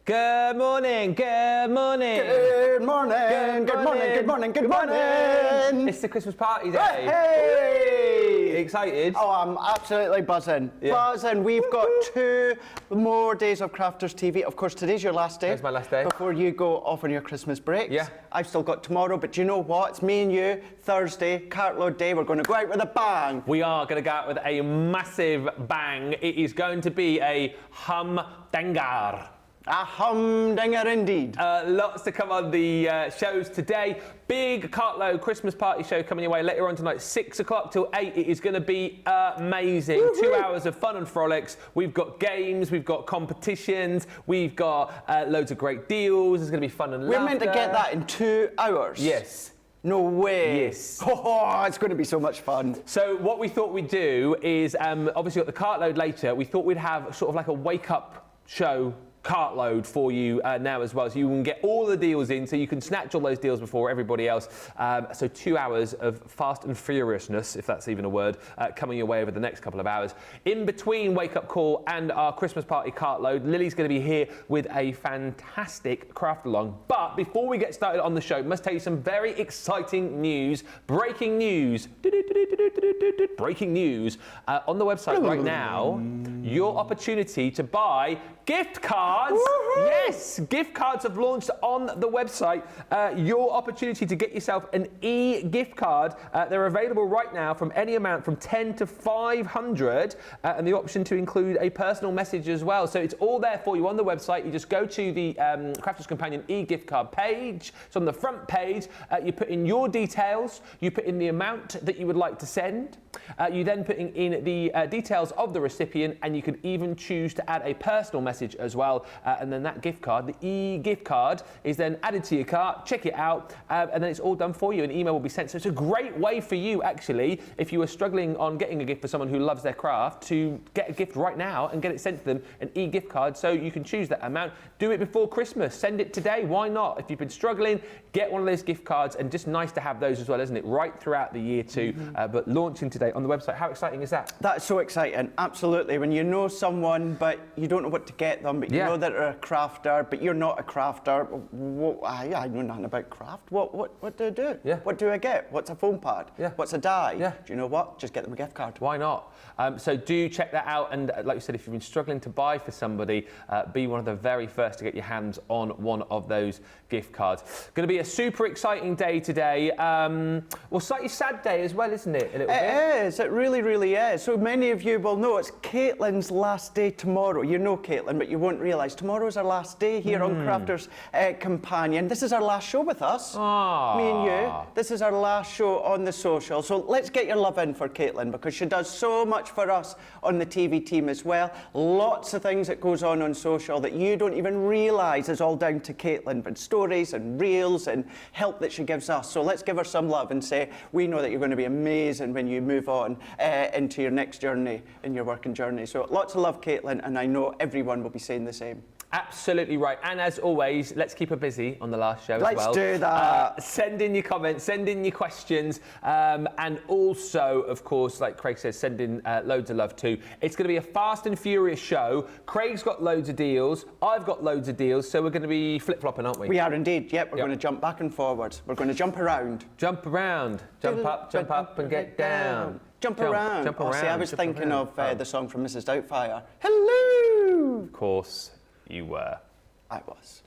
Good morning, good morning. Good morning, good morning, good morning, good morning. It's the Christmas party day. Hey! Excited? Oh, I'm absolutely buzzing. Yeah. Buzzing. We've got 2 more days of Crafters TV. Of course, today's your last day. Today's my last day. Before you go off on your Christmas breaks. Yeah. I've still got tomorrow, but you know what? It's me and you, Thursday, cartload day. We're going to go out with a bang. We are going to go out with a massive bang. It is going to be a humdinger. A humdinger indeed. Lots to come on the shows today. Big cartload Christmas party show coming your way later on tonight, 6 o'clock till 8. It is going to be amazing. Woo-hoo. 2 hours of fun and frolics. We've got games, we've got competitions, we've got loads of great deals. It's going to be fun and laughter. We're meant to get that in 2 hours. Yes. No way. Yes. Oh, it's going to be so much fun. So what we thought we'd do is, obviously got the cartload later, we thought we'd have sort of like a wake-up show cartload for you now as well, so you can get all the deals in, so you can snatch all those deals before everybody else. So 2 hours of fast and furiousness, if that's even a word, coming your way over the next couple of hours. In between Wake Up Call and our Christmas party cartload, Lily's going to be here with a fantastic craft along. But before we get started on the show, must tell you some very exciting news. Breaking news. Breaking news on the website right now. Your opportunity to buy gift cards. Woo-hoo! Yes, gift cards have launched on the website. Your opportunity to get yourself an e-gift card. They're available right now from any amount from 10 to 500, and the option to include a personal message as well. So it's all there for you on the website. You just go to the Crafters Companion e-gift card page. It's on the front page. You put in your details. You put in the amount that you would like to send. You then put in the details of the recipient, and you can even choose to add a personal message as well. And then that gift card, the e-gift card, is then added to your cart. Check it out, and then it's all done for you. An email will be sent. So it's a great way for you, actually, if you are struggling on getting a gift for someone who loves their craft, to get a gift right now and get it sent to them, an e-gift card, so you can choose that amount. Do it before Christmas. Send it today. Why not? If you've been struggling, get one of those gift cards, and just nice to have those as well, isn't it? Right throughout the year too. But launching today on the website. How exciting is that? That's so exciting. Absolutely. When you know someone, but you don't know what to get them, but you know that they're a crafter, but you're not a crafter. I know nothing about craft. What do I do? Yeah. What do I get? What's a foam pad? Yeah. What's a die? Yeah. Do you know what? Just get them a gift card. Why not? So do check that out. And like you said, if you've been struggling to buy for somebody, be one of the very first to get your hands on one of those gift cards. Going to be a super exciting day today. Well, slightly sad day as well, isn't it? A little bit. It is. It really, really is. So many of you will know it's Caitlin's last day tomorrow. You know Caitlin, but you won't realise tomorrow's our last day here on Crafters Companion. This is our last show with us. Aww. Me and you. This is our last show on the social. So let's get your love in for Caitlin, because she does so much for us on the TV team as well. Lots of things that goes on social that you don't even realise is all down to Caitlin, but stories and reels and help that she gives us. So let's give her some love and say, we know that you're going to be amazing when you move on into your next journey, in your working journey. So lots of love, Caitlin, and I know everyone will be saying the same. Absolutely right. And as always, let's keep her busy on the last show as well. Let's do that. Send in your comments, send in your questions, and also, of course, like Craig says, send in loads of love too. It's going to be a fast and furious show. Craig's got loads of deals. I've got loads of deals. So we're going to be flip-flopping, aren't we? We are indeed. Yep, we're going to jump back and forwards. We're going to jump around. Jump around. Jump up and get down. Jump around. Jump around. See, I was thinking of the song from Mrs. Doubtfire. Hello! Of course you were. I was.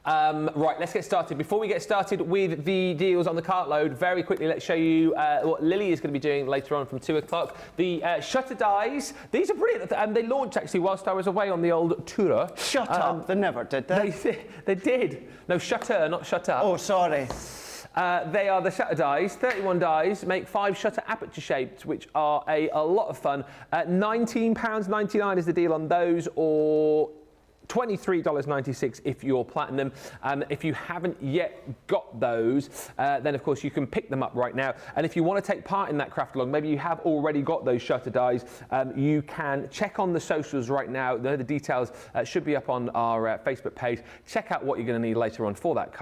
Right, let's get started. Before we get started with the deals on the cartload, very quickly, let's show you what Lily is going to be doing later on from 2 o'clock. The shutter dies. These are brilliant. And they launched, actually, whilst I was away on the old tour. Shut up. They never did, they did. No, shutter, not shut up. Oh, sorry. They are the shutter dies, 31 dies, make 5 shutter aperture shapes, which are a lot of fun. £19.99 is the deal on those, or $23.96 if you're platinum. If you haven't yet got those, then of course you can pick them up right now. And if you want to take part in that craft along, maybe you have already got those shutter dies, you can check on the socials right now. The details should be up on our Facebook page. Check out what you're going to need later on for that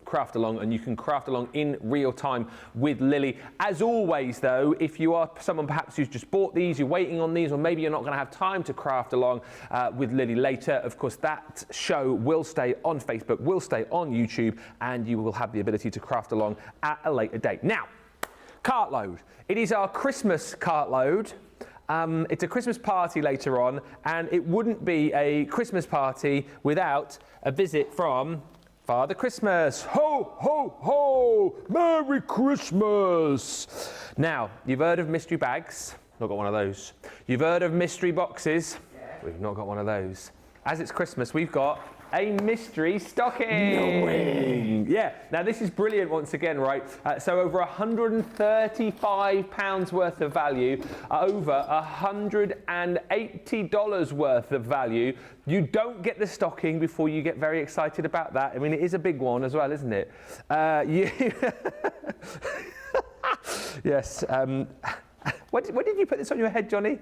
craft along, and you can craft along in real time with Lily. As always though, if you are someone perhaps who's just bought these, you're waiting on these, or maybe you're not going to have time to craft along with Lily later, of course that show will stay on Facebook, will stay on YouTube, and you will have the ability to craft along at a later date. Now, cart load. It is our Christmas cart load. It's a Christmas party later on, and it wouldn't be a Christmas party without a visit from Father Christmas. Ho, ho, ho! Merry Christmas! Now, you've heard of mystery bags. Not got one of those. You've heard of mystery boxes. We've not got one of those. As it's Christmas, we've got a mystery stocking. No way. Yeah, now this is brilliant once again, right? So over £135 worth of value, over $180 worth of value. You don't get the stocking before you get very excited about that. I mean, it is a big one as well, isn't it? Yes. When did you put this on your head, Johnny?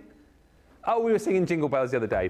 Oh, we were singing Jingle Bells the other day.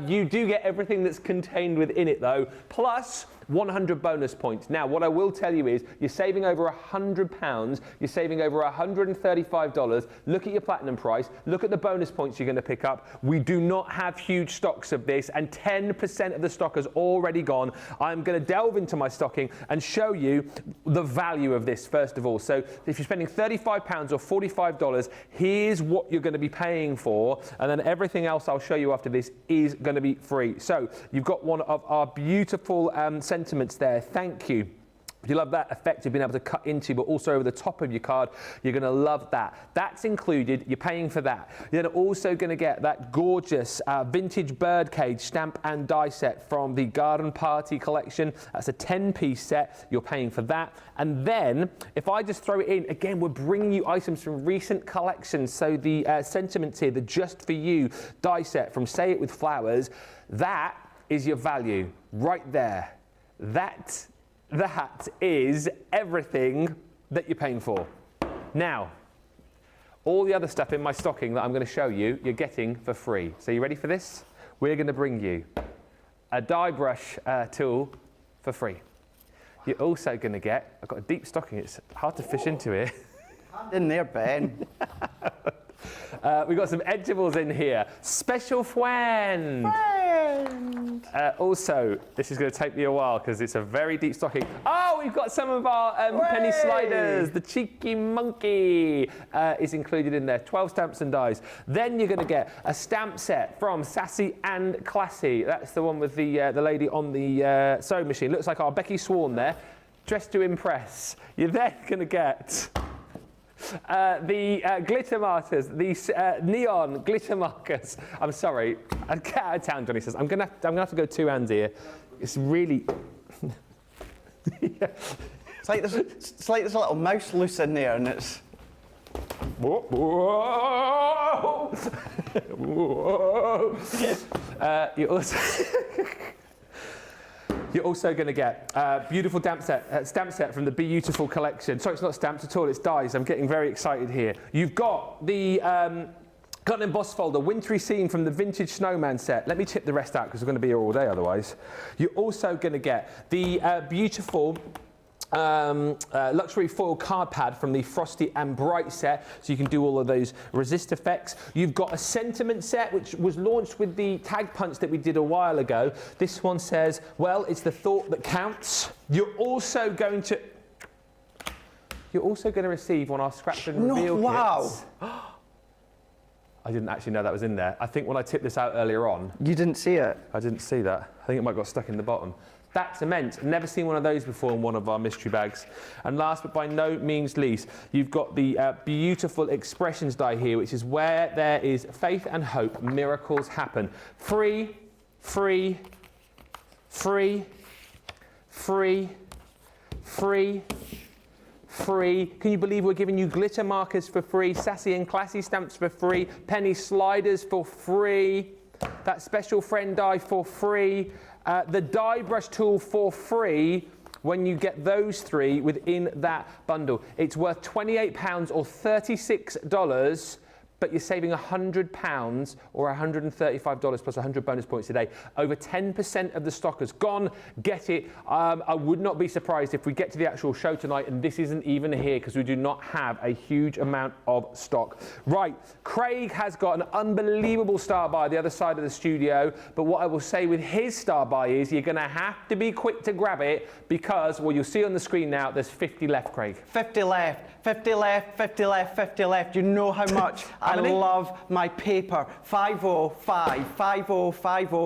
You do get everything that's contained within it, though, plus 100 bonus points. Now, what I will tell you is you're saving over £100, you're saving over $135. Look at your platinum price, look at the bonus points you're going to pick up. We do not have huge stocks of this, and 10% of the stock has already gone. I'm going to delve into my stocking and show you the value of this, first of all. So if you're spending £35 or $45, here's what you're going to be paying for, and then everything else I'll show you after this is going to be free. So you've got one of our beautiful sentiments there. Thank you. If you love that effect of being able to cut into, but also over the top of your card, you're going to love that. That's included. You're paying for that. You're also going to get that gorgeous vintage birdcage stamp and die set from the Garden Party collection. That's a 10-piece set. You're paying for that. And then, if I just throw it in, again, we're bringing you items from recent collections. So the sentiments here, the Just For You die set from Say It With Flowers, that is your value right there. That is everything that you're paying for. Now, all the other stuff in my stocking that I'm going to show you, you're getting for free. So you ready for this? We're going to bring you a die brush tool for free. You're also going to get, I've got a deep stocking, it's hard to fish into it. In there, Ben. We've got some edibles in here. Special friend. Also, this is going to take me a while because it's a very deep stocking. Oh, we've got some of our penny sliders. The cheeky monkey is included in there. 12 stamps and dies. Then you're going to get a stamp set from Sassy and Classy. That's the one with the lady on the sewing machine. Looks like our Becky Swan there. Dressed to impress. You're then going to get the glitter markers, these neon glitter markers. I'm sorry, get out of town, Johnny says. I'm gonna have to go two hands here. It's really. Yeah. It's like there's a little mouse loose in there, and it's. Whoa, whoa. Whoa. You also. You're also going to get a beautiful stamp set from the Beautiful collection. Sorry, it's not stamps at all, it's dies. I'm getting very excited here. You've got the cut and emboss folder, Wintry Scene from the Vintage Snowman set. Let me tip the rest out because we're going to be here all day otherwise. You're also going to get the beautiful luxury foil card pad from the Frosty and Bright set, so you can do all of those resist effects. You've got a sentiment set which was launched with the tag punch that we did a while ago. This one says, well, it's the thought that counts. You're also going to receive one of our scratch and reveal kits. Wow. I didn't actually know that was in there. I think when I tipped this out earlier on, You didn't see it? I didn't see that. I think it might have got stuck in the bottom. That's immense. Never seen one of those before in one of our mystery bags. And last but by no means least, you've got the beautiful expressions die here, which is where there is faith and hope, miracles happen. Free, free, free, free, free, free. Can you believe we're giving you glitter markers for free, Sassy and Classy stamps for free, penny sliders for free, that special friend die for free, the die brush tool for free when you get those three within that bundle. It's worth £28 or $36 but you're saving £100 or $135 plus 100 bonus points today. Over 10% of the stock has gone. Get it. I would not be surprised if we get to the actual show tonight and this isn't even here, because we do not have a huge amount of stock. Right, Craig has got an unbelievable star buy the other side of the studio, but what I will say with his star buy is you're going to have to be quick to grab it, because, well, you'll see on the screen now, there's 50 left, Craig. 50 left, 50 left, 50 left, 50 left. You know how much I love my paper. 505,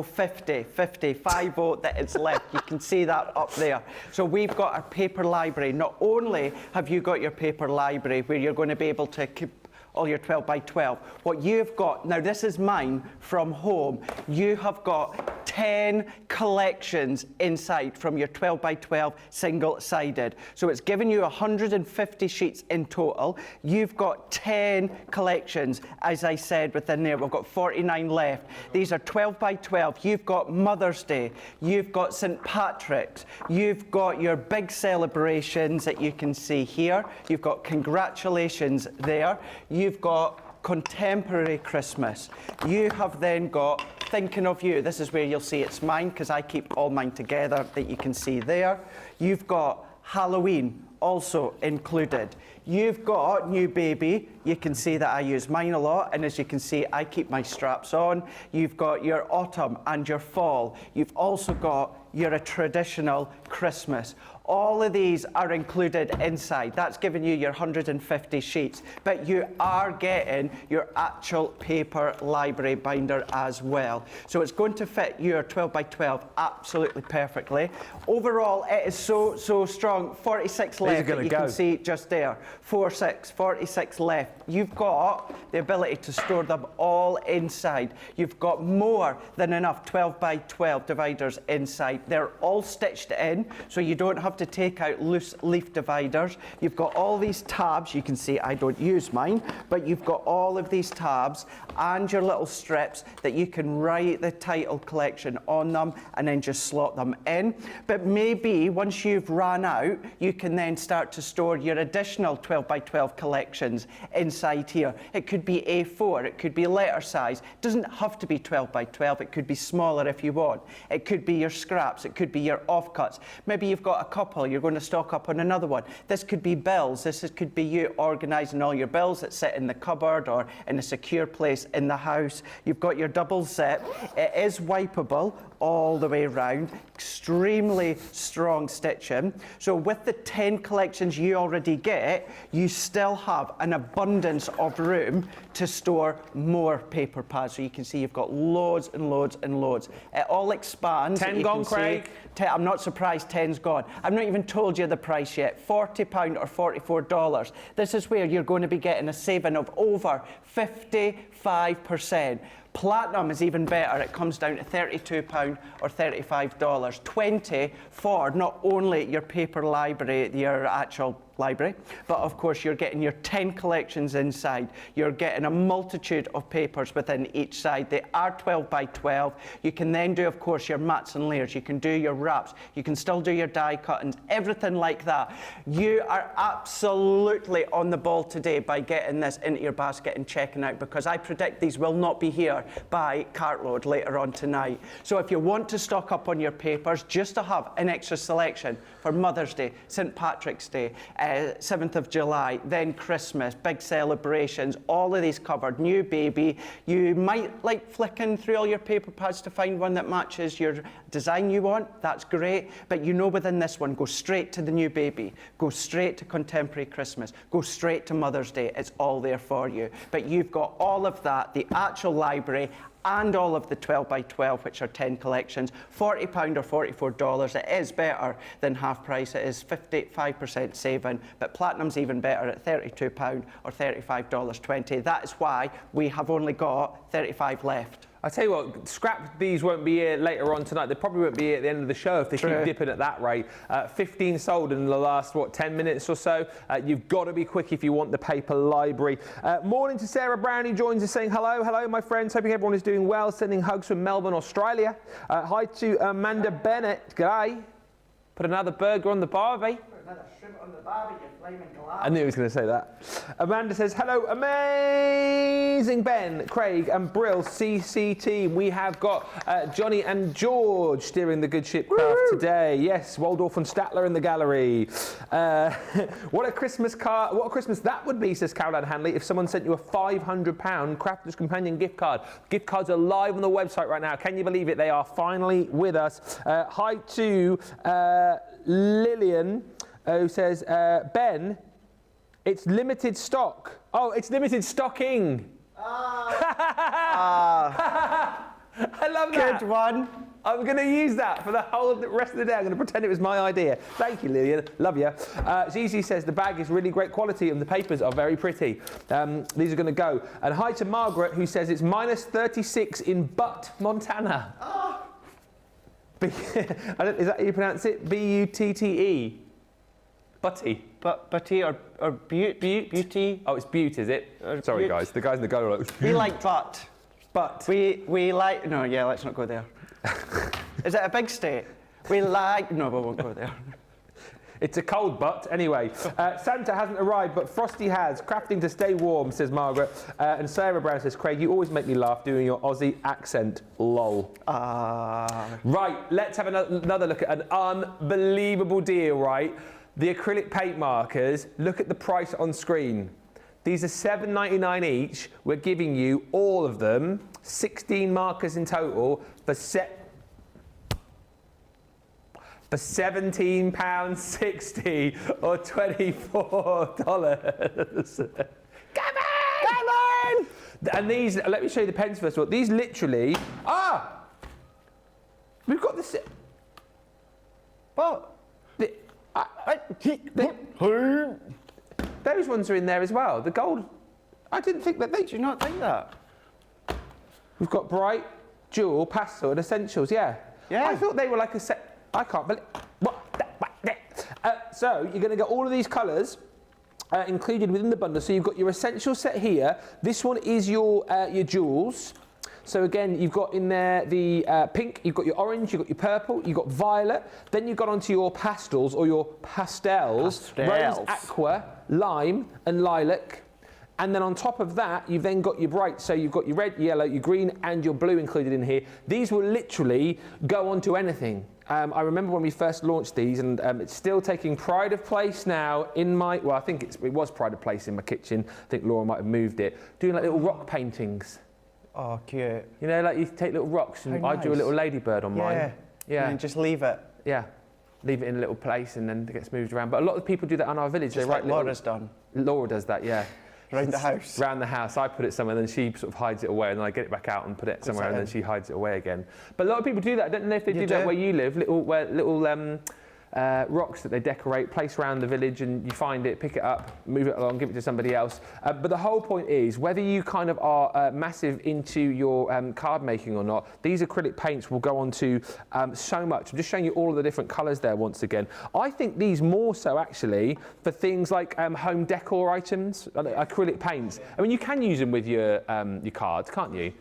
50, 50, 50, 50 that is left. You can see that up there. So we've got our paper library. Not only have you got your paper library where you're going to be able to keep all your 12 by 12. What you've got, now this is mine from home, you have got 10 collections inside from your 12 by 12 single-sided. So it's given you 150 sheets in total. You've got 10 collections, as I said, within there. We've got 49 left. These are 12 by 12. You've got Mother's Day. You've got St. Patrick's. You've got your big celebrations that you can see here. You've got congratulations there. You've got contemporary Christmas. You have then got thinking of you. This is where you'll see it's mine, because I keep all mine together, that you can see there. You've got Halloween also included. You've got new baby. You can see that I use mine a lot, and as you can see, I keep my straps on. You've got your autumn and your fall. You've also got your traditional Christmas. All of these are included inside. That's giving you your 150 sheets, but you are getting your actual paper library binder as well. So it's going to fit your 12 by 12 absolutely perfectly. Overall, it is so strong. 46 left that you can see just there. 46 left. You've got the ability to store them all inside. You've got more than enough 12 by 12 dividers inside. They're all stitched in, so you don't have to take out loose leaf dividers. You've got all these tabs. You can see I don't use mine, but you've got all of these tabs and your little strips that you can write the title collection on them and then just slot them in. But maybe once you've run out, you can then start to store your additional 12 by 12 collections inside here. It could be A4, it could be letter size. It doesn't have to be 12 by 12, it could be smaller if you want. It could be your scraps, it could be your offcuts. Maybe you've got a couple, you're going to stock up on another one. This could be bills. Could be you organising all your bills that sit in the cupboard or in a secure place in the house. You've got your double zip. It is wipeable all the way around. Extremely strong stitching. So with the 10 collections you already get, you still have an abundance of room to store more paper pads. So you can see you've got loads and loads and loads. It all expands. 10 gone, Craig. I'm not surprised 10's gone. I've not even told you the price yet. £40 or $44. This is where you're going to be getting a saving of over 55%. Platinum is even better. It comes down to £32 or $35. $20 for not only your paper library, your actual library, but of course you're getting your 10 collections inside. You're getting a multitude of papers within each side. They are 12 by 12. You can then do, of course, your mats and layers. You can do your wraps. You can still do your die cuttings, everything like that. You are absolutely on the ball today by getting this into your basket and checking out, because I predict these will not be here by cartload later on tonight. So if you want to stock up on your papers, just to have an extra selection for Mother's Day, St. Patrick's Day, 7th of July, then Christmas, big celebrations, all of these covered, new baby. You might like flicking through all your paper pads to find one that matches your design you want. That's great. But you know within this one, go straight to the new baby, go straight to contemporary Christmas, go straight to Mother's Day. It's all there for you. But you've got all of that, the actual library, and all of the 12 by 12, which are 10 collections, £40 or $44. It is better than half price. It is 55% saving, but Platinum's even better at £32 or $35.20. That is why we have only got 35 left. I tell you what, scrap these won't be here later on tonight. They probably won't be here at the end of the show if they keep dipping at that rate. 15 sold in the last, 10 minutes or so. You've got to be quick if you want the paper library. Morning to Sarah Brown, who joins us saying hello. Hello, my friends. Hoping everyone is doing well. Sending hugs from Melbourne, Australia. Hi to Amanda Bennett. G'day. Put another burger on the barbie. another shrimp on the barbie, you flaming glass. I knew he was going to say that. Amanda says, hello, amazing Ben, Craig and Brill CC team. We have got Johnny and George steering the Good Ship craft today. Yes, Waldorf and Statler in the gallery. What a Christmas card, what a Christmas that would be, says Caroline Hanley, if someone sent you a £500 Crafter's Companion gift card. Gift cards are live on the website right now. Can you believe it? They are finally with us. Hi to Lillian, who says, Ben, it's limited stock. Oh, it's limited stocking. I love that. Good one. I'm going to use that for the whole rest of the day. I'm going to pretend it was my idea. Thank you, Lillian. Love you. Zizi says the bag is really great quality and the papers are very pretty. These are going to go. And hi to Margaret, who says it's minus 36 in Butte, Montana. Is that how you pronounce it? B-U-T-T-E. Butty. Butty or Butte? Beauty. Oh, it's Butte, is it? Sorry, Butte. guys. The guys in the go are like... We like Butte. But we like... No, yeah, let's not go there. Is it a big state? We like... No, we won't go there. it's a cold butt. Anyway, Santa hasn't arrived, but Frosty has. Crafting to stay warm, says Margaret. And Sarah Brown says, Craig, you always make me laugh doing your Aussie accent. Lol. Right, let's have another look at an unbelievable deal, right? The acrylic paint markers, look at the price on screen. These are £7.99 each. We're giving you all of them, 16 markers in total, for £17.60 or $24. Come on! And these, let me show you the pens first of all. These literally, we've got this. What? Those ones are in there as well. The gold, I didn't think that they... Do you not think that? We've got bright, jewel, pastel and essentials, yeah. Yeah. I thought they were like a set... I can't believe... So you're going to get all of these colours included within the bundle. So you've got your essential set here. This one is your jewels. So again, you've got in there the pink, you've got your orange, you've got your purple, you've got violet. Then you've got onto your pastels or your pastels. Rose, aqua, lime and lilac. And then on top of that, you've then got your bright. So you've got your red, yellow, your green and your blue included in here. These will literally go onto anything. I remember when we first launched these, and it's still taking pride of place now in my, well, I think it was pride of place in my kitchen. I think Laura might have moved it. Doing like little rock paintings. Oh, cute. You know, like you take little rocks and I do a little ladybird on mine. Yeah. And just leave it. Yeah. Leave it in a little place and then it gets moved around. But a lot of people do that on our village. Just they write like Laura's done. Laura does that, yeah. Around the house. Around the house. I put it somewhere, then she sort of hides it away, and then I get it back out and put it somewhere, and then she hides it away again. But a lot of people do that. I don't know if they do that where you live. Little rocks that they decorate, place around the village, and you find it, pick it up, move it along, give it to somebody else. But the whole point is, whether you kind of are massive into your card making or not, these acrylic paints will go on to so much. I'm just showing you all of the different colours there once again. I think these more so actually for things like home decor items, acrylic paints. I mean, you can use them with your cards, can't you?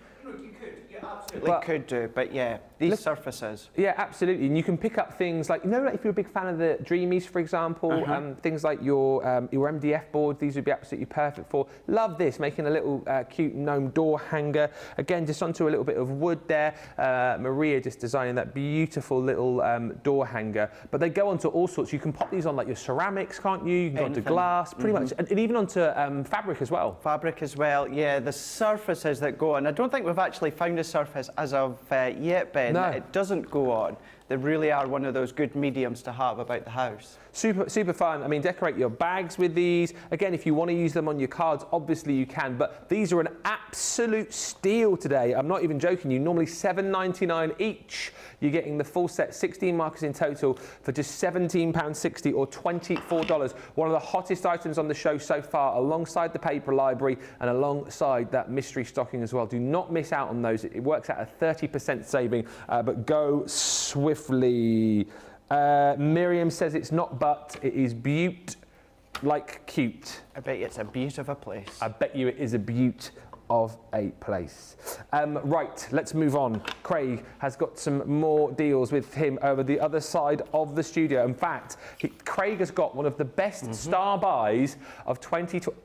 Absolutely could do, but yeah, these surfaces. Yeah, absolutely. And you can pick up things like, you know, like if you're a big fan of the Dreamies, for example, things like your MDF board, these would be absolutely perfect for. Love this, making a little cute gnome door hanger. Again, just onto a little bit of wood there. Maria just designing that beautiful little door hanger. But they go onto all sorts. You can pop these on like your ceramics, can't you? You can go onto glass, pretty much, and even onto fabric as well. Fabric as well, yeah. The surfaces that go on. I don't think we've actually found a surface as of yet, Ben. No. It doesn't go on. They really are one of those good mediums to have about the house. Super fun. I mean, decorate your bags with these. Again, if you want to use them on your cards, obviously you can, but these are an absolute steal today. I'm not even joking you. Normally $7.99 each. You're getting the full set, 16 markers in total for just £17.60 or $24. One of the hottest items on the show so far, alongside the paper library and alongside that mystery stocking as well. Do not miss out on those. It works out a 30% saving, but go swiftly. Miriam says it's not but, it is Butte like cute. I bet you it's a beaut of a place. I bet you it is a beaut of a place. Right, let's move on. Craig has got some more deals with him over the other side of the studio. In fact, Craig has got one of the best star buys of 2020.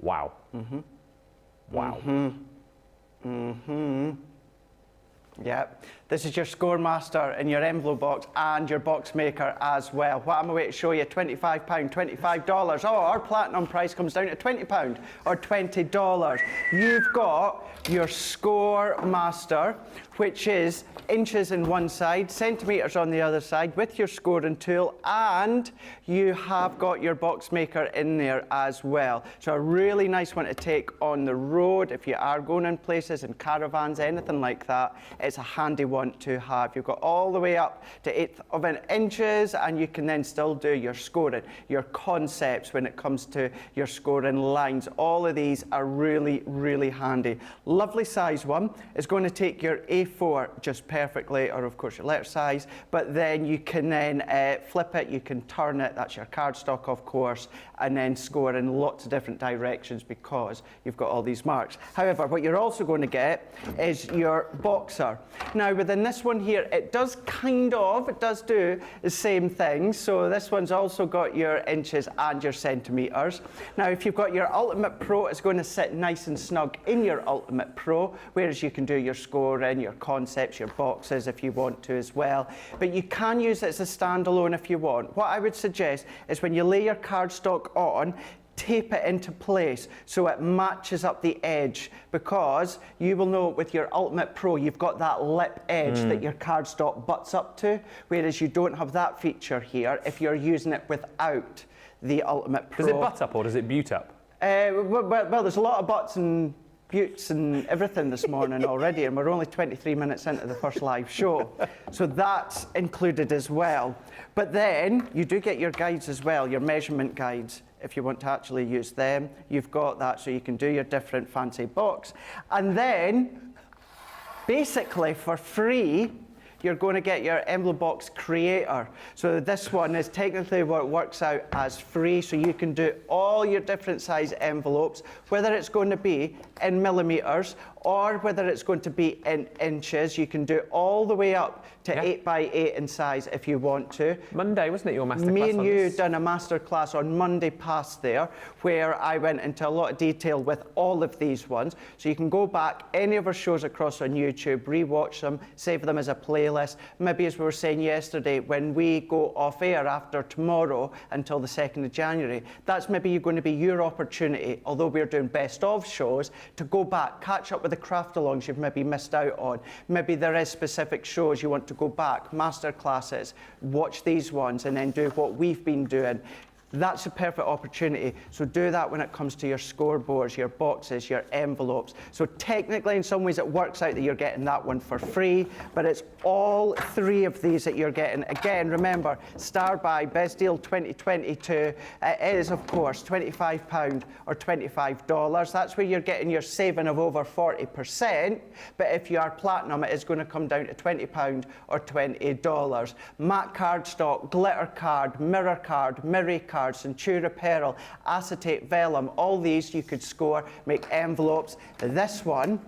Wow. Wow. Yep. This is your score master in your envelope box and your box maker as well. What am I waiting to show you? £25, $25. Oh, our platinum price comes down to £20 or $20. You've got your score master, which is inches in one side, centimetres on the other side with your scoring tool, and you have got your box maker in there as well. So a really nice one to take on the road if you are going in places, in caravans, anything like that. It's a handy one to have. You've got all the way up to 1/8 of an inches, and you can then still do your scoring, your concepts when it comes to your scoring lines. All of these are really, really handy. Lovely size one. It's going to take your A4 just perfectly, or of course your letter size, but then you can then flip it, you can turn it, that's your cardstock of course, and then score in lots of different directions because you've got all these marks. However, what you're also going to get is your boxer. Now within this one here, it does do the same thing. So this one's also got your inches and your centimetres. Now if you've got your Ultimate Pro, it's going to sit nice and snug in your Ultimate Pro, whereas you can do your scoring, your concepts, your boxes if you want to as well. But you can use it as a standalone if you want. What I would suggest is when you lay your cardstock on, tape it into place so it matches up the edge, because you will know with your Ultimate Pro you've got that lip edge that your cardstock butts up to, whereas you don't have that feature here if you're using it without the Ultimate Pro. Does it butt up or does it butte up? Well, there's a lot of butts and buttes and everything this morning already, and we're only 23 minutes into the first live show. So that's included as well. But then you do get your guides as well, your measurement guides. If you want to actually use them, you've got that so you can do your different fancy box. And then, basically for free, you're going to get your envelope box creator. So this one is technically what works out as free, so you can do all your different size envelopes, whether it's going to be in millimetres or whether it's going to be in inches. You can do all the way up to 8 by 8 in size if you want to. Monday, wasn't it, your masterclass? Me and you done a masterclass on Monday past there, where I went into a lot of detail with all of these ones. So you can go back any of our shows across on YouTube, rewatch them, save them as a playlist. Maybe, as we were saying yesterday, when we go off air after tomorrow until the 2nd of January, that's maybe going to be your opportunity, although we're doing best of shows, to go back, catch up with the craft alongs you've maybe missed out on. Maybe there is specific shows you want to go back, master classes, watch these ones and then do what we've been doing. That's a perfect opportunity. So do that when it comes to your scoreboards, your boxes, your envelopes. So technically, in some ways, it works out that you're getting that one for free, but it's all three of these that you're getting. Again, remember, Star Buy, Best Deal 2022, it is, of course, £25 or $25. That's where you're getting your saving of over 40%. But if you are Platinum, it is going to come down to £20 or $20. Matte cardstock, glitter card, mirror card, Centura Pearl, acetate, vellum, all these you could score, make envelopes. This one,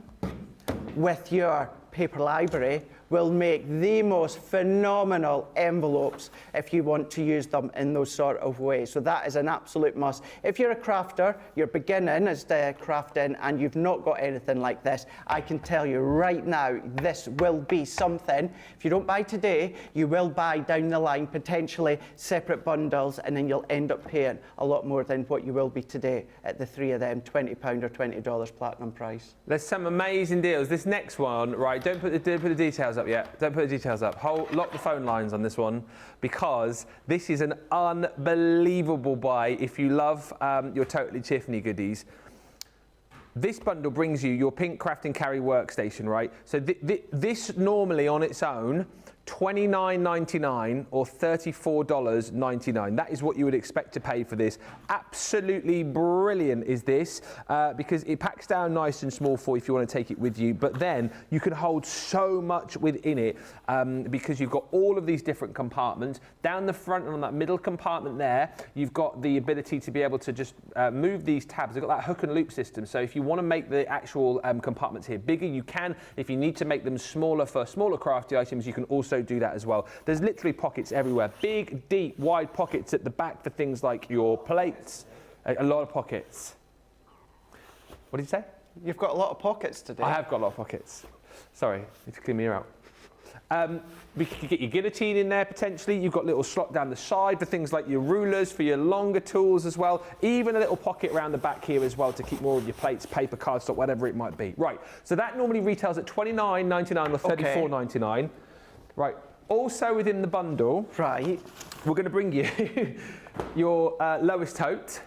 with your paper library, will make the most phenomenal envelopes if you want to use them in those sort of ways. So that is an absolute must. If you're a crafter, you're beginning as crafting, and you've not got anything like this, I can tell you right now, this will be something. If you don't buy today, you will buy down the line, potentially separate bundles, and then you'll end up paying a lot more than what you will be today at the three of them, £20 or $20 Platinum price. There's some amazing deals. This next one, right, don't put the details up yet. Don't put the details up. Lock the phone lines on this one, because this is an unbelievable buy if you love your Totally Tiffany goodies. This bundle brings you your pink craft and carry workstation, right? So this normally on its own, $29.99 or $34.99. That is what you would expect to pay for this. Absolutely brilliant is this, because it packs down nice and small for you if you want to take it with you, but then you can hold so much within it, because you've got all of these different compartments. Down the front and on that middle compartment there, you've got the ability to be able to just move these tabs. They've got that hook and loop system, so if you want to make the actual compartments here bigger, you can. If you need to make them smaller for smaller crafty items, you can also do that as well. There's literally pockets everywhere. Big, deep, wide pockets at the back for things like your plates. A lot of pockets. What did you say? You've got a lot of pockets today. I have got a lot of pockets. Sorry, need to clean my ear out. You can get your guillotine in there potentially. You've got a little slot down the side for things like your rulers, for your longer tools as well. Even a little pocket around the back here as well to keep more of your plates, paper, cardstock, whatever it might be. Right, so that normally retails at $29.99 or $34.99. Right, also within the bundle, Right. we're going to bring you your lowest tote.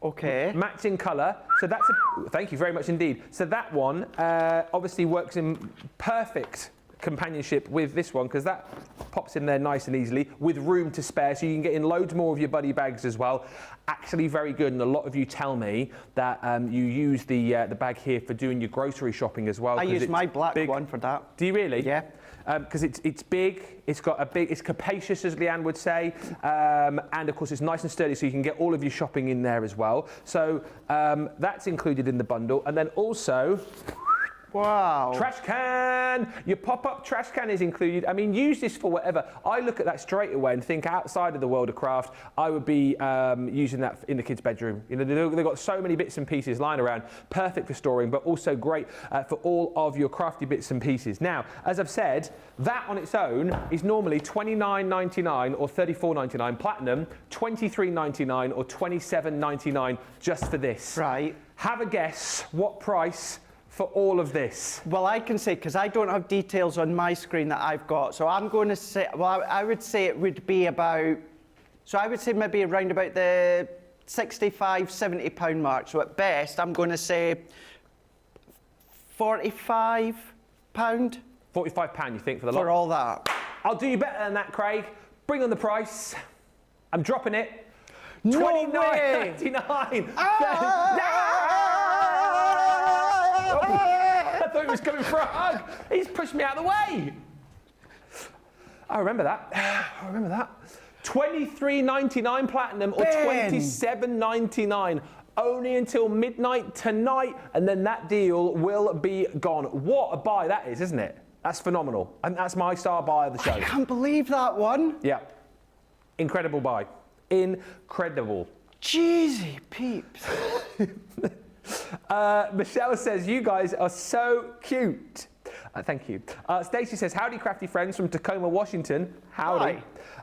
Okay. Matching colour. So that's thank you very much indeed. So that one obviously works in perfect companionship with this one, because that pops in there nice and easily with room to spare, so you can get in loads more of your buddy bags as well. Actually very good, and a lot of you tell me that you use the bag here for doing your grocery shopping as well. I use my black one for that. Do you really? Yeah. Because it's big, it's capacious, as Leanne would say, and of course it's nice and sturdy, so you can get all of your shopping in there as well. So that's included in the bundle, and then also, wow, trash can! Your pop-up trash can is included. I mean, use this for whatever. I look at that straight away and think outside of the world of craft, I would be using that in the kids' bedroom. You know, they've got so many bits and pieces lying around, perfect for storing, but also great for all of your crafty bits and pieces. Now, as I've said, that on its own is normally $29.99 or $34.99 platinum, $23.99 or $27.99 just for this. Right. Have a guess what price for all of this? Well, I can say, because I don't have details on my screen that I've got, so I'm going to say, well, I would say it would be about, so I would say maybe around about the £65, £70 mark. So at best, I'm going to say £45. £45, you think, for the lot? For all that. I'll do you better than that, Craig. Bring on the price. I'm dropping it. No way! $29.99. I thought he was coming for a hug. He's pushed me out of the way. I remember that. I remember that. $23.99 platinum or $27.99. Only until midnight tonight, and then that deal will be gone. What a buy that is, isn't it? That's phenomenal. And that's my star buy of the show. I can't believe that one. Yeah. Incredible buy. Incredible. Jeezy peeps. Michelle says, you guys are so cute. Thank you. Stacey says, howdy crafty friends from Tacoma, Washington. Howdy.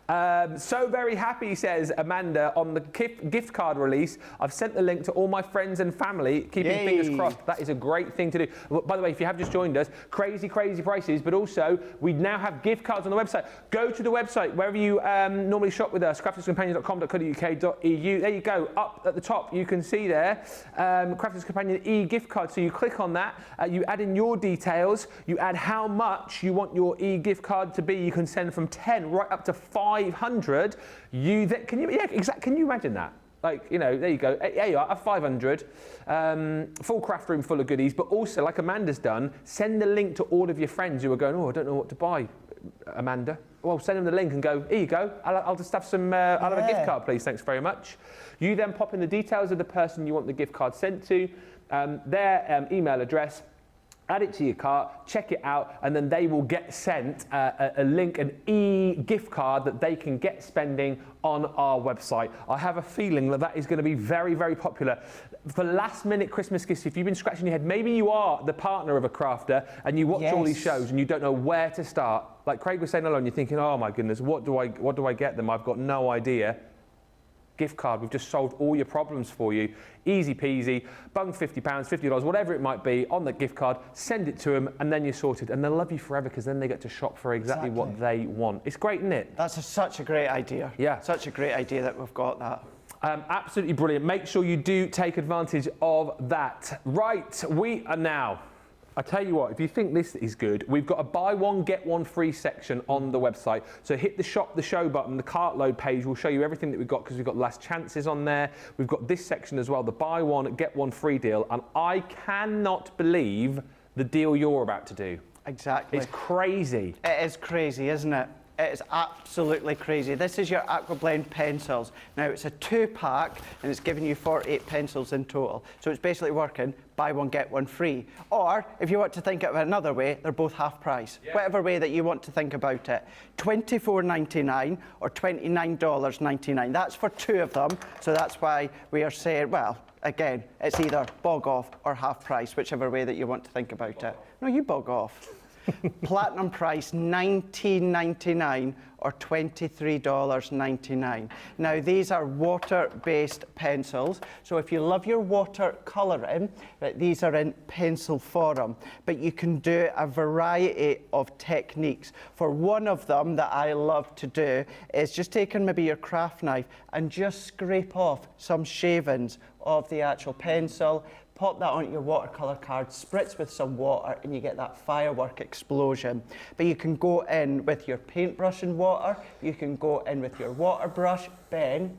Hi. So very happy, says Amanda, on the gift card release. I've sent the link to all my friends and family, keeping fingers crossed. That is a great thing to do. By the way, if you have just joined us, crazy, crazy prices, but also we now have gift cards on the website. Go to the website, wherever you normally shop with us, crafterscompanion.com.co.uk. There you go. Up at the top, you can see there, Crafters Companion e-gift card. So you click on that, you add in your details, you add how much you want your e-gift card to be. You can send from 10 right up to 500. Can you imagine that? Like, you know, there you go. There you are, a 500. Full craft room full of goodies, but also, like Amanda's done, send the link to all of your friends who are going, oh, I don't know what to buy, Amanda. Well, send them the link and go, here you go. I'll just have some, I'll have a gift card, please. Thanks very much. You then pop in the details of the person you want the gift card sent to, their email address, add it to your cart, check it out, and then they will get sent a link, an e-gift card that they can get spending on our website. I have a feeling that that is going to be very, very popular. For last-minute Christmas gifts, if you've been scratching your head, maybe you are the partner of a crafter and you watch all these shows and you don't know where to start. Like Craig was saying earlier, and you're thinking, oh my goodness, what do I get them? I've got no idea. Gift card, we've just solved all your problems for you. Easy peasy, bung £50, $50, whatever it might be, on the gift card, send it to them, and then you're sorted. And they'll love you forever, because then they get to shop for exactly what they want. It's great, isn't it? That's such a great idea. Yeah. Such a great idea that we've got that. Absolutely brilliant. Make sure you do take advantage of that. Right, we are now I tell you what, if you think this is good, we've got a buy one, get one free section on the website. So hit the shop the show button, the cart load page will show you everything that we've got because we've got last chances on there. We've got this section as well, the buy one, get one free deal. And I cannot believe the deal you're about to do. Exactly. It's crazy. It is crazy, isn't it? It is absolutely crazy. This is your Aqua Blend pencils. Now, it's a 2-pack, and it's giving you 48 pencils in total. So it's basically working, buy one, get one free. Or, if you want to think of it another way, they're both half price. Yeah. Whatever way that you want to think about it. $24.99 or $29.99. That's for 2 of them. So that's why we are saying, well, again, it's either bog off or half price, whichever way that you want to think about it. No, you bog off. Platinum price $19.99 or $23.99. Now these are water-based pencils, so if you love your water colouring, right, these are in pencil form, but you can do a variety of techniques. For one of them that I love to do is just taking maybe your craft knife and just scrape off some shavings of the actual pencil. Pop that onto your watercolour card, spritz with some water, and you get that firework explosion. But you can go in with your paintbrush and water, you can go in with your water brush. Ben,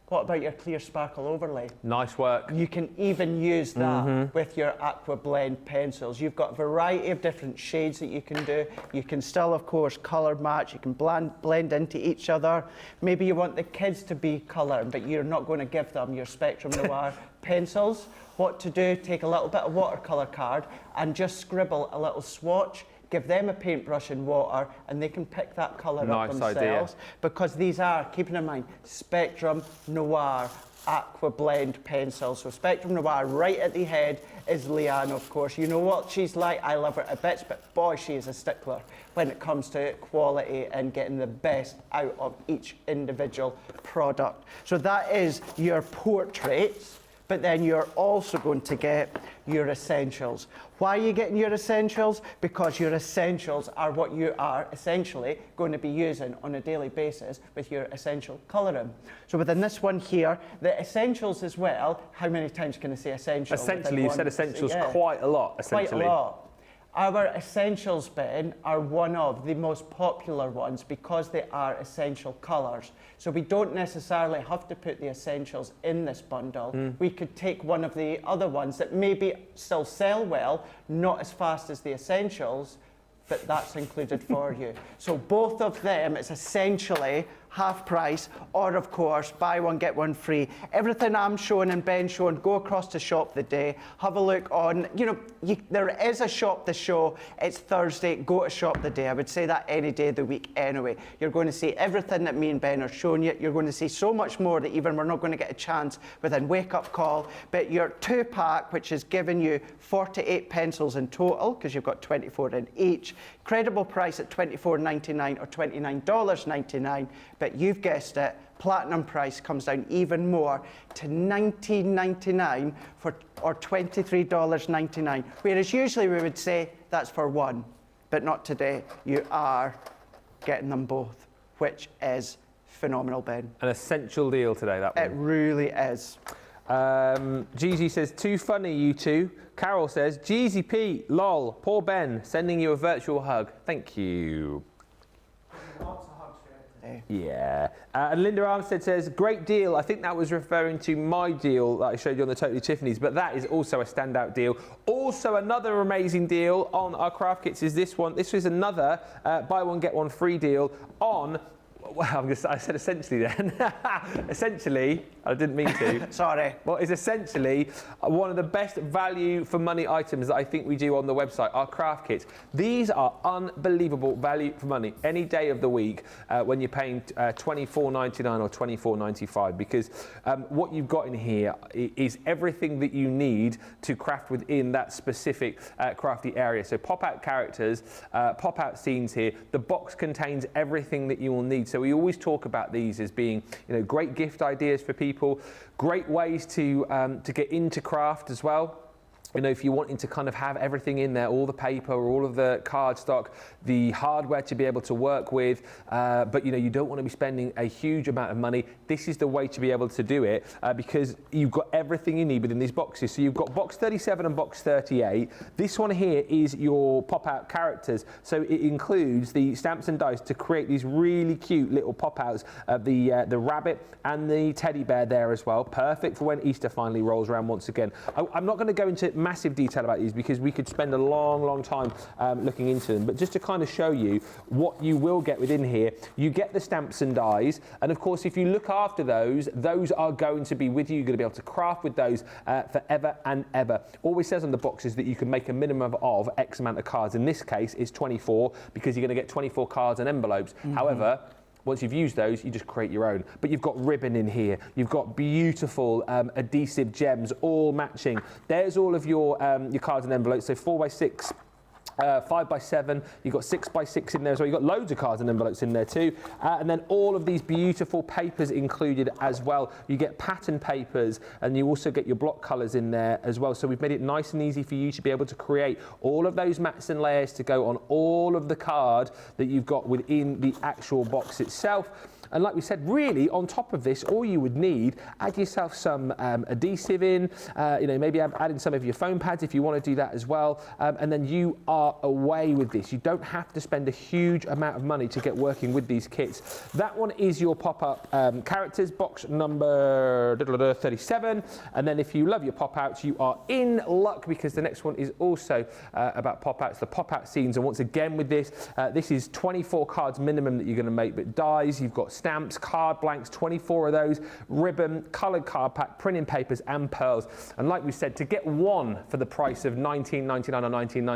what about your clear sparkle overlay? Nice work. You can even use that with your Aqua Blend pencils. You've got a variety of different shades that you can do. You can still, of course, colour match. You can blend into each other. Maybe you want the kids to be colouring, but you're not going to give them your Spectrum Noir pencils. What to do, take a little bit of watercolour card and just scribble a little swatch, give them a paintbrush and water, and they can pick that colour up themselves. Idea. Because these are, keeping in mind, Spectrum Noir Aqua Blend pencils. So Spectrum Noir, right at the head is Leanne, of course. You know what she's like, I love her to bits, but boy, she is a stickler when it comes to quality and getting the best out of each individual product. So that is your portraits. But then you're also going to get your essentials. Why are you getting your essentials? Because your essentials are what you are essentially going to be using on a daily basis with your essential colouring. So within this one here, the essentials as well, how many times can I say essential? Essentially, you said essentials quite a lot, essentially. Quite a lot. Our essentials, Ben, are one of the most popular ones because they are essential colours. So we don't necessarily have to put the essentials in this bundle. We could take one of the other ones that maybe still sell well, not as fast as the essentials, but that's included for you. So both of them, it's essentially half price, or of course, buy one, get one free. Everything I'm showing and Ben's showing, go across to Shop the Day, have a look on, there is a Shop the Show, it's Thursday, go to Shop the Day. I would say that any day of the week anyway. You're going to see everything that me and Ben are showing you. You're going to see so much more that even we're not going to get a chance within Wake Up Call. But your 2-pack, which is giving you 48 pencils in total, because you've got 24 in each. Credible price at $24.99 or $29.99. But you've guessed it, platinum price comes down even more to $19.99 or $23.99. Whereas usually we would say that's for one, but not today. You are getting them both, which is phenomenal, Ben. An essential deal today, that one. It really is. Jeezy says, too funny, you two. Carol says, Jeezy P, lol, poor Ben, sending you a virtual hug. Thank you. Yeah. And Linda Armstead says, great deal. I think that was referring to my deal that I showed you on the Totally Tiffany's, but that is also a standout deal. Also, another amazing deal on our craft kits is this one. This is another buy one, get one free deal on... Well, I said essentially then. Essentially, I didn't mean to. Sorry. Well, it's essentially one of the best value for money items that I think we do on the website, our craft kits. These are unbelievable value for money any day of the week when you're paying $24.99 or $24.95, because what you've got in here is everything that you need to craft within that specific crafty area. So pop-out characters, pop-out scenes here. The box contains everything that you will need. So we always talk about these as being, great gift ideas for people, great ways to get into craft as well. You know, if you're wanting to kind of have everything in there, all the paper, all of the card stock, the hardware to be able to work with, but you know, you don't want to be spending a huge amount of money, this is the way to be able to do it because you've got everything you need within these boxes. So you've got box 37 and box 38. This one here is your pop-out characters. So it includes the stamps and dice to create these really cute little pop-outs of the rabbit and the teddy bear there as well. Perfect for when Easter finally rolls around once again. I'm not going to go into massive detail about these because we could spend a long time looking into them, but just to kind of show you what you will get within here, you get the stamps and dies, and of course if you look after those are going to be with you. You're going to be able to craft with those forever and ever. Always says on the boxes that you can make a minimum of X amount of cards. In this case it's 24 because you're going to get 24 cards and envelopes. However, once you've used those, you just create your own. But you've got ribbon in here. You've got beautiful adhesive gems, all matching. There's all of your cards and envelopes. So 4x6, 5x7, you've got 6x6 in there as well. You've got loads of cards and envelopes in there too. And then all of these beautiful papers included as well. You get pattern papers and you also get your block colours in there as well. So we've made it nice and easy for you to be able to create all of those mats and layers to go on all of the card that you've got within the actual box itself. And like we said, really, on top of this, all you would need, add yourself some adhesive in, you know, maybe add in some of your foam pads if you want to do that as well. And then you are away with this. You don't have to spend a huge amount of money to get working with these kits. That one is your pop-up characters, box number 37. And then if you love your pop-outs, you are in luck because the next one is also about pop-outs, the pop-out scenes. And once again with this, this is 24 cards minimum that you're going to make, but dies, you've got stamps, card blanks, 24 of those, ribbon, coloured card pack, printing papers and pearls. And like we said, to get one for the price of $19.99 or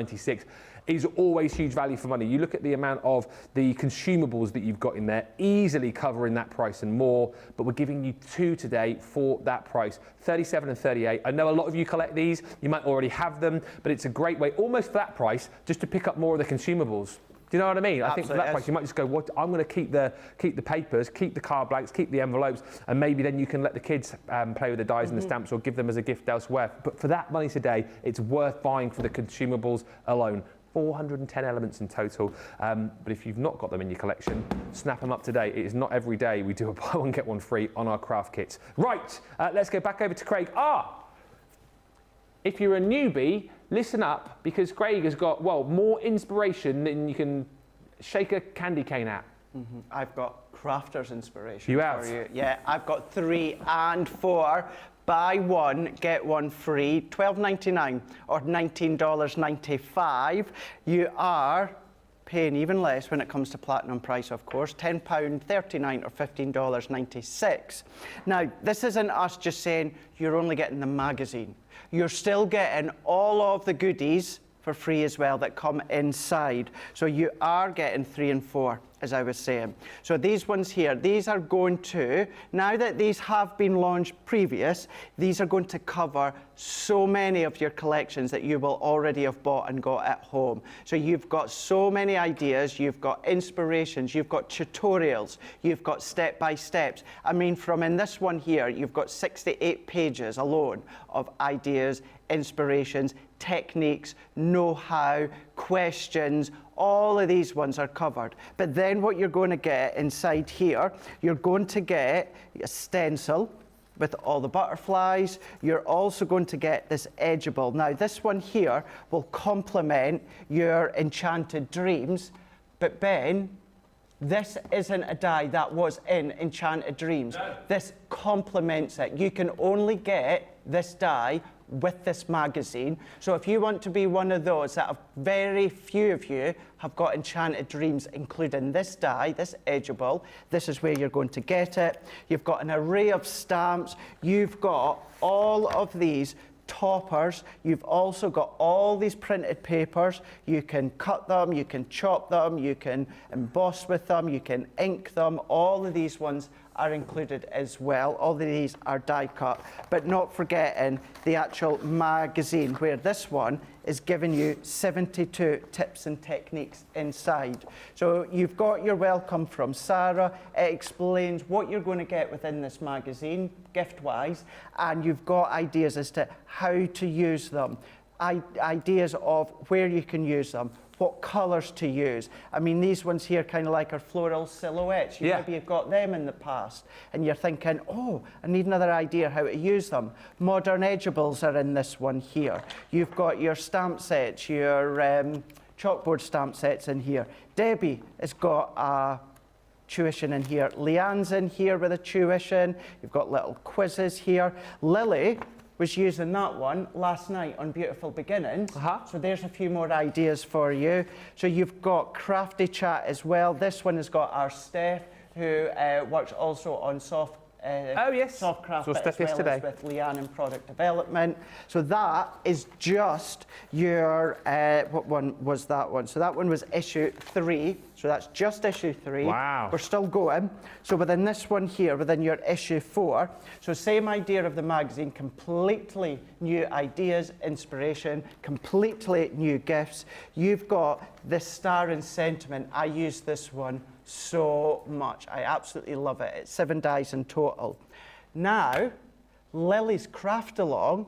$19.96 is always huge value for money. You look at the amount of the consumables that you've got in there, easily covering that price and more, but we're giving you two today for that price, 37 and 38. I know a lot of you collect these, you might already have them, but it's a great way, almost for that price, just to pick up more of the consumables. Do you know what I mean? I think for that price, you might just go, what, I'm going to keep the papers, keep the card blanks, keep the envelopes, and maybe then you can let the kids play with the dies and the stamps or give them as a gift elsewhere. But for that money today, it's worth buying for the consumables alone. 410 elements in total, but if you've not got them in your collection, snap them up today. It is not every day we do a buy one get one free on our craft kits. Right, let's go back over to Craig. If you're a newbie, listen up, because Craig has got, well, more inspiration than you can shake a candy cane at. I've got crafter's inspiration. You have? For you. Yeah, I've got 3 and 4. Buy one, get one free, $12.99 or $19.95. You are paying even less when it comes to platinum price, of course, £10.39 or $15.96. Now, this isn't us just saying you're only getting the magazine. You're still getting all of the goodies for free as well that come inside. So you are getting 3 and 4, as I was saying. So these ones here, these are going to, now that these have been launched previous, these are going to cover so many of your collections that you will already have bought and got at home. So you've got so many ideas, you've got inspirations, you've got tutorials, you've got step-by-steps. I mean, from in this one here, you've got 68 pages alone of ideas, inspirations, techniques, know-how, questions. All of these ones are covered. But then what you're going to get inside here, you're going to get a stencil with all the butterflies. You're also going to get this edgeable. Now, this one here will complement your Enchanted Dreams. But Ben, this isn't a die that was in Enchanted Dreams. No. This complements it. You can only get this die with this magazine. So if you want to be one of those that have very few of you have got Enchanted Dreams, including this die, this edgeable, this is where you're going to get it. You've got an array of stamps. You've got all of these toppers. You've also got all these printed papers. You can cut them, you can chop them, you can emboss with them, you can ink them. All of these ones are included as well. All of these are die cut, but not forgetting the actual magazine, where this one is giving you 72 tips and techniques inside. So you've got your welcome from Sarah. It explains what you're going to get within this magazine, gift-wise, and you've got ideas as to how to use them. ideas of where you can use them, what colours to use. I mean, these ones here kind of like our floral silhouettes. You maybe have got them in the past, and you're thinking, oh, I need another idea how to use them. Modern edgeables are in this one here. You've got your stamp sets, your chalkboard stamp sets in here. Debbie has got a tuition in here. Leanne's in here with a tuition. You've got little quizzes here. Lily was using that one last night on Beautiful Beginnings. So there's a few more ideas for you. So you've got Crafty Chat as well. This one has got our Steph, who works also on soft craft, so but as well as with Leanne in product development. So that is just your, what one was that one? So that one was issue 3. So that's just issue 3. Wow. We're still going. So within this one here, within your issue 4, so same idea of the magazine, completely new ideas, inspiration, completely new gifts. You've got the Star and Sentiment. I use this one so much. I absolutely love it. It's 7 dies in total. Now, Lily's Craft Along,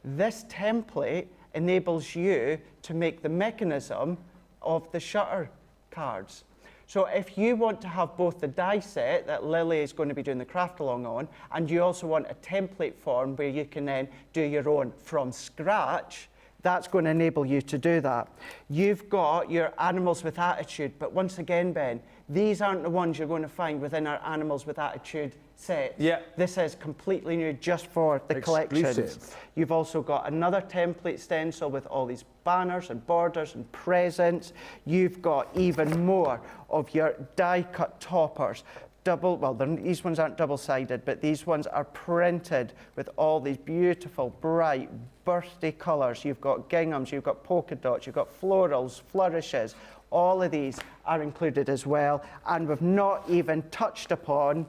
this template enables you to make the mechanism of the shutter cards. So if you want to have both the die set that Lily is going to be doing the craft along on, and you also want a template form where you can then do your own from scratch, that's going to enable you to do that. You've got your Animals with Attitude, but once again, Ben, these aren't the ones you're going to find within our Animals with Attitude set. Yeah. This is completely new just for the collections. You've also got another template stencil with all these banners and borders and presents. You've got even more of your die-cut toppers. These ones aren't double-sided, but these ones are printed with all these beautiful, bright, birthday colours. You've got ginghams, you've got polka dots, you've got florals, flourishes. All of these are included as well, and we've not even touched upon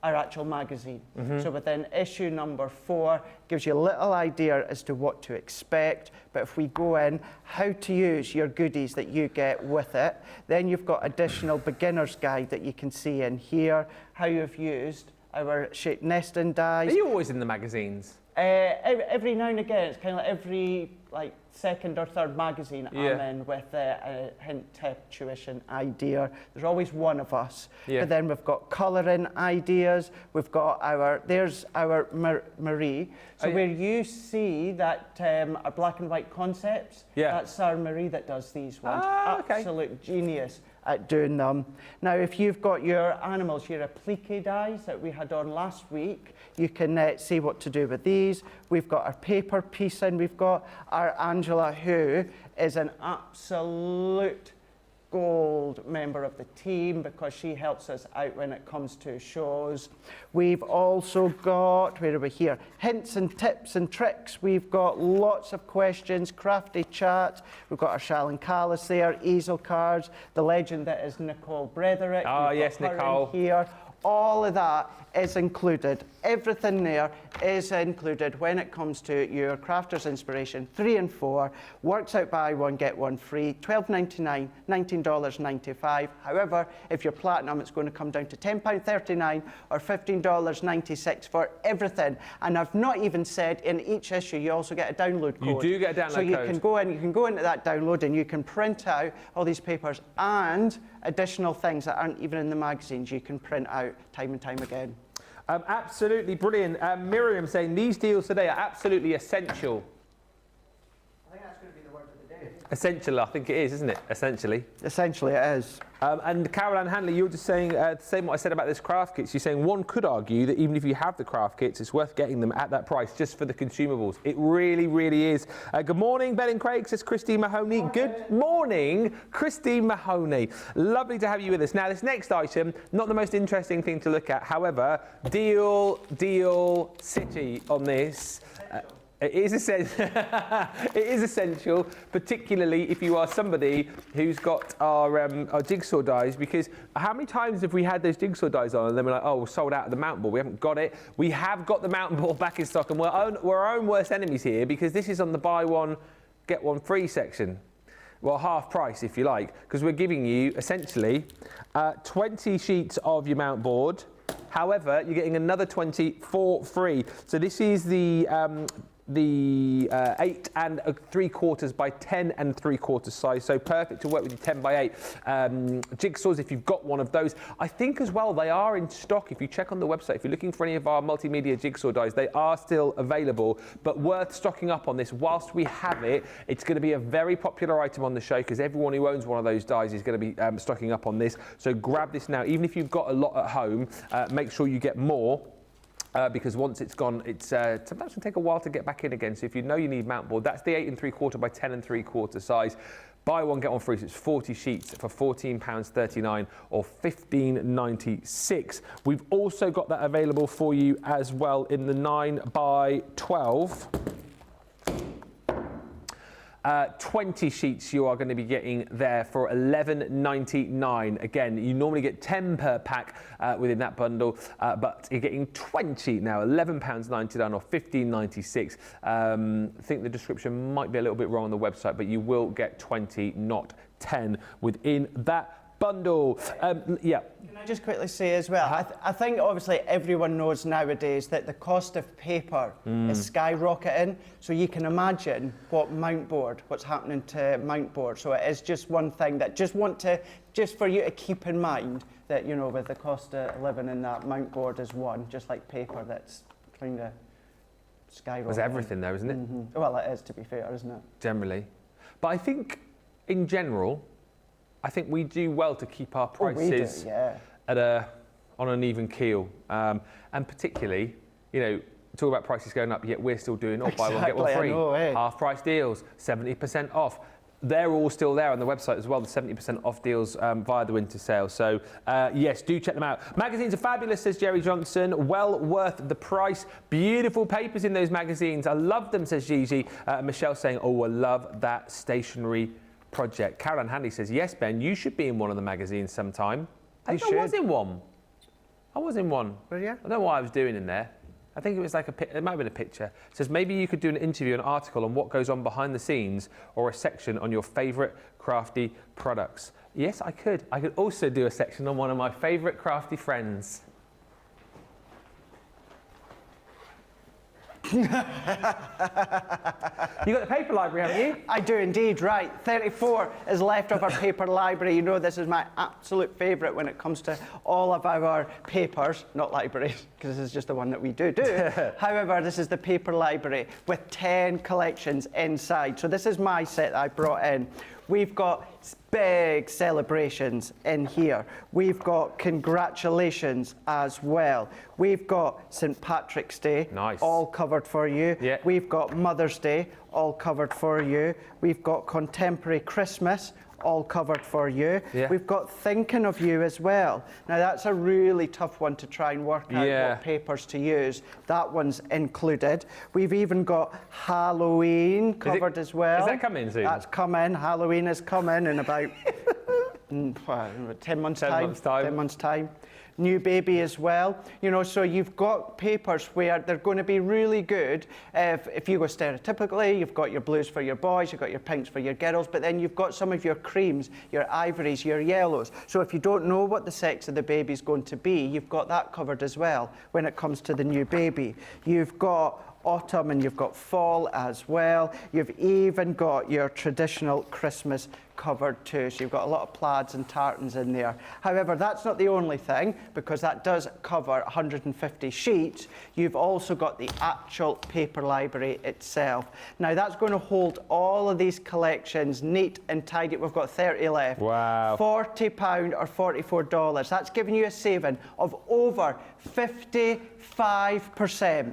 our actual magazine. So within issue number 4, gives you a little idea as to what to expect. But if we go in, how to use your goodies that you get with it, then you've got additional beginner's guide that you can see in here, how you've used our shaped nesting dies. Are you always in the magazines? Every now and again, it's kind of like every second or third magazine I'm in with a hint, tip, tuition idea. There's always one of us. But then we've got colouring ideas. We've got there's our Marie. So where you see that our black and white concepts, that's our Marie that does these ones. Absolute genius at doing them. Now, if you've got your animals, your applique dies that we had on last week, you can see what to do with these. We've got our paper piece in. We've got our Angela, who is an absolute gold member of the team because she helps us out when it comes to shows. We've also got, where are we here? Hints and tips and tricks. We've got lots of questions, crafty chat. We've got our Shall and Callus there, easel cards, the legend that is Nicole Bretherick. Oh, yes, Nicole. Here. All of that is included. Everything there is included when it comes to your Crafter's Inspiration 3 and 4. Works out buy one, get one free. $12.99, $19.95. However, if you're platinum, it's going to come down to $10.39 or $15.96 for everything. And I've not even said in each issue you also get a download code. You do get a download code. So you can go into that download and you can print out all these papers and additional things that aren't even in the magazines you can print out time and time again. Absolutely brilliant. Miriam saying these deals today are absolutely essential. I think that's going to be the word of the day. Essential, I think it is, isn't it? Essentially. Essentially, it is. And Caroline Hanley, you're just saying the same what I said about this craft kits. You're saying one could argue that even if you have the craft kits, it's worth getting them at that price just for the consumables. It really, really is. Good morning, Ben and Craig, says Christine Mahoney. Good morning, Christine Mahoney. Lovely to have you with us. Now, this next item, not the most interesting thing to look at. However, deal city on this. It is essential, particularly if you are somebody who's got our jigsaw dies, because how many times have we had those jigsaw dies on and then we're like, oh, we're sold out of the mountain ball, we haven't got it. We have got the mountain ball back in stock, and we're our own worst enemies here, because this is on the buy one, get one free section. Well, half price, if you like, because we're giving you, essentially, 20 sheets of your mount board. However, you're getting another 20 for free. So this is the the 8 3/4 by 10 3/4 size, so perfect to work with your 10 by 8 jigsaws if you've got one of those. I think as well they are in stock. If you check on the website, if you're looking for any of our multimedia jigsaw dies, they are still available, but worth stocking up on this whilst we have it. It's going to be a very popular item on the show because everyone who owns one of those dies is going to be stocking up on this. So grab this now. Even if you've got a lot at home, make sure you get more. Because once it's gone, it's sometimes can take a while to get back in again. So if you know you need mount board, that's the 8 3/4 by 10 3/4 size. Buy one, get one free. So it's 40 sheets for £14.39 or $15.96. We've also got that available for you as well in the 9 by 12. 20 sheets you are going to be getting there for £11.99. Again, you normally get 10 per pack within that bundle, but you're getting 20 now, £11.99 or $15.96. I think the description might be a little bit wrong on the website, but you will get 20, not 10 within that bundle. Yeah. Can I just quickly say as well, I think obviously everyone knows nowadays that the cost of paper is skyrocketing. So you can imagine what's happening to mount board. So it is just one thing that just for you to keep in mind that, you know, with the cost of living in that mount board is one, just like paper that's kind of skyrocketing. There's everything there, isn't it? Well, it is, to be fair, isn't it? Generally. But I think in general, I think we do well to keep our prices on an even keel, and particularly, you know, talk about prices going up, yet we're still doing buy one get one free, half price deals, 70% off. They're all still there on the website as well, the 70% off deals via the winter sale. So yes, do check them out. Magazines are fabulous, says Jerry Johnson. Well worth the price. Beautiful papers in those magazines. I love them, says Gigi. Michelle saying, oh, I love that stationery project. Caroline Handy says, yes, Ben, you should be in one of the magazines sometime. I was in one. Were you? I don't know what I was doing in there. I think it was like it might have been a picture. It says maybe you could do an interview, an article on what goes on behind the scenes, or a section on your favourite crafty products. Yes, I could. I could also do a section on one of my favourite crafty friends. You got the paper library, haven't you? I do indeed, right. 34 is left of our paper library. You know this is my absolute favourite when it comes to all of our papers, not libraries, because this is just the one that we do. However, this is the paper library with 10 collections inside. So this is my set that I brought in. We've got big celebrations in here. We've got congratulations as well. We've got St. Patrick's Day, nice, all covered for you. Yeah. We've got Mother's Day, all covered for you. We've got Contemporary Christmas, all covered for you. Yeah. We've got Thinking of You as well. Now that's a really tough one to try and work out what papers to use. That one's included. We've even got Halloween covered as well. Is that coming soon? That's coming. Halloween is coming in about 10 months' time. 10 months' time. New Baby as well. You know, so you've got papers where they're going to be really good. If you go stereotypically, you've got your blues for your boys, you've got your pinks for your girls, but then you've got some of your creams, your ivories, your yellows. So if you don't know what the sex of the baby's going to be, you've got that covered as well when it comes to the New Baby. You've got autumn and you've got fall as well. You've even got your traditional Christmas covered too. So you've got a lot of plaids and tartans in there. However, that's not the only thing, because that does cover 150 sheets. You've also got the actual paper library itself. Now that's going to hold all of these collections neat and tidy. We've got 30 left. Wow. £40 or $44. That's giving you a saving of over 55%.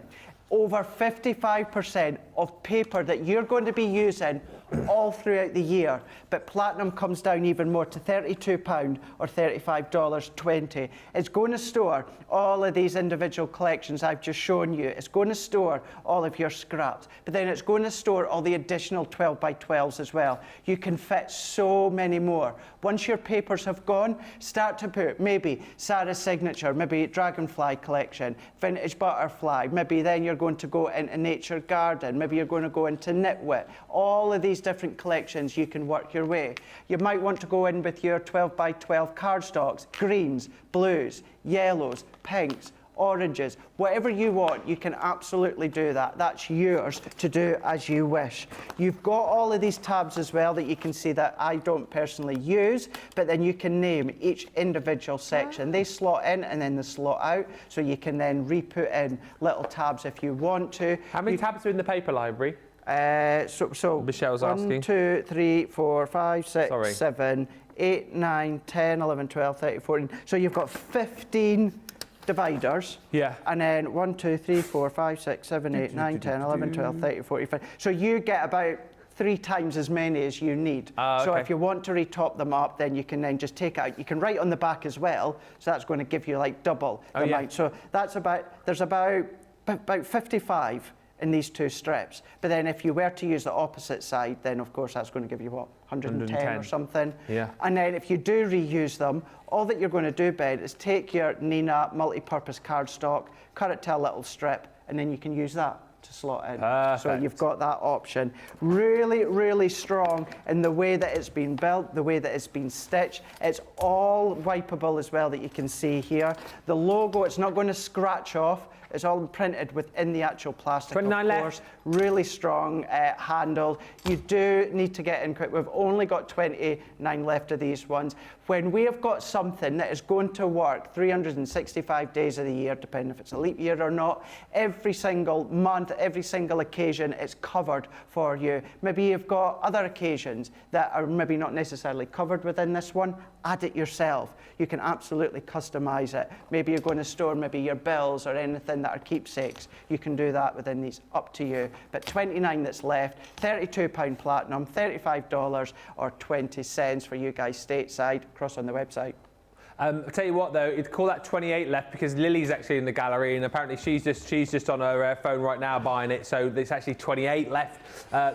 Over 55% of paper that you're going to be using all throughout the year. But platinum comes down even more to £32 or $35.20. It's going to store all of these individual collections I've just shown you. It's going to store all of your scraps, but then it's going to store all the additional 12 by 12s as well. You can fit so many more. Once your papers have gone, start to put maybe Sarah's signature, maybe Dragonfly collection, Vintage Butterfly, maybe then you're going to go into Nature Garden, maybe you're going to go into Knitwit. All of these different collections, you can work your way. You might want to go in with your 12 by 12 cardstocks, greens, blues, yellows, pinks, oranges, whatever you want, you can absolutely do that. That's yours to do as you wish. You've got all of these tabs as well that you can see that I don't personally use, but then you can name each individual section. They slot in and then they slot out, so you can then re-put in little tabs if you want to. How many tabs are in the paper library? So Michelle's 1, asking. 2, 3, 4, 5, 6, Sorry. 7, 8, 9, 10, 11, 12, 13, 14. So you've got 15 dividers. Yeah. And then 1, 2, 3, 4, 5, 6, 7, 8, 9, 10, 11, 12, 13, 14, 15. So you get about 3 times as many as you need. So Okay. if you want to retop them up, then you can then just take it out. You can write on the back as well, so that's going to give you like double the amount. So that's there's about 55 in these 2 strips. But then if you were to use the opposite side, then of course that's going to give you what, 110 or something. Yeah. And then if you do reuse them, all that you're going to do, Ben, is take your Nina multi-purpose cardstock, cut it to a little strip, and then you can use that to slot in. Perfect. So you've got that option. Really, really strong in the way that it's been built, the way that it's been stitched. It's all wipeable as well, that you can see here. The logo, it's not going to scratch off. It's all printed within the actual plastic, 29 of course. left. Really strong handle. You do need to get in quick. We've only got 29 left of these ones. When we have got something that is going to work 365 days of the year, depending if it's a leap year or not, every single month, every single occasion, it's covered for you. Maybe you've got other occasions that are maybe not necessarily covered within this one. Add it yourself. You can absolutely customize it. Maybe you're going to store maybe your bills or anything that are keepsakes. You can do that within these, up to you. But 29 that's left, £32 platinum, $35 or 20 cents for you guys stateside, across on the website. I'll tell you what though, it's call that 28 left because Lily's actually in the gallery and apparently she's just on her phone right now buying it, so there's actually 28 left.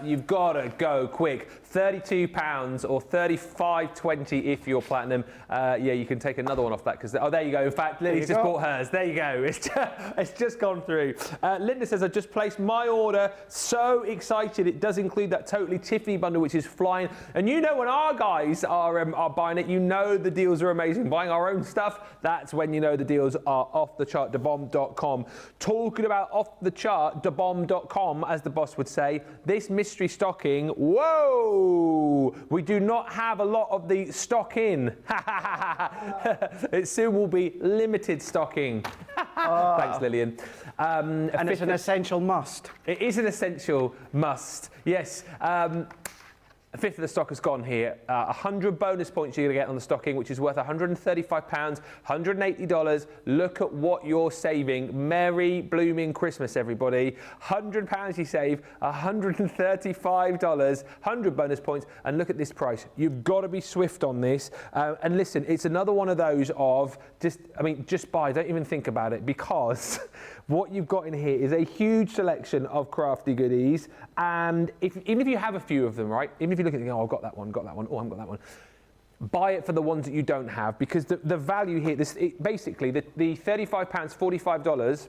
You've got to go quick. £32 or $35.20 if you're platinum. Yeah, you can take another one off that because, oh, there you go. In fact, Lily's just bought hers. There you go. It's just gone through. Linda says, I've just placed my order. So excited. It does include that Totally Tiffany bundle, which is flying. And you know when our guys are buying it, you know the deals are amazing. Buying our own stuff, that's when you know the deals are off the chart, debomb.com. Talking about off the chart, debomb.com, as the boss would say, this mystery stocking, whoa! We do not have a lot of the stock in. It soon will be limited stocking. Thanks, Lillian. And it's an essential must. It is an essential must, yes. A fifth of the stock has gone here. 100 bonus points you're going to get on the stocking, which is worth £135, $180. Look at what you're saving. Merry blooming Christmas, everybody. £100 you save, $135, 100 bonus points, and look at this price. You've got to be swift on this. And listen, it's another one of those of just buy, don't even think about it, because what you've got in here is a huge selection of crafty goodies. And even if you have a few of them, right? Even if you look at it and go, oh, I've got that one, oh, I haven't got that one. Buy it for the ones that you don't have, because the value here, basically the £35, $45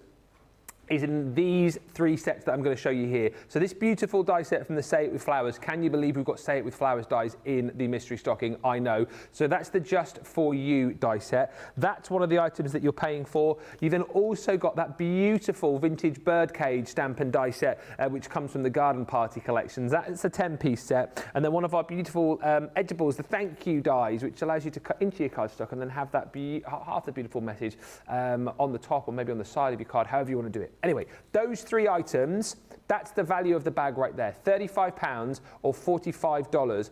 is in these 3 sets that I'm going to show you here. So this beautiful die set from the Say It With Flowers. Can you believe we've got Say It With Flowers dies in the mystery stocking? I know. So that's the Just For You die set. That's one of the items that you're paying for. You then also got that beautiful vintage birdcage stamp and die set, which comes from the Garden Party collections. That's a 10-piece set. And then one of our beautiful edgeables, the Thank You dies, which allows you to cut into your cardstock and then have that half the beautiful message on the top or maybe on the side of your card, however you want to do it. Anyway, those 3 items, that's the value of the bag right there, £35 or $45.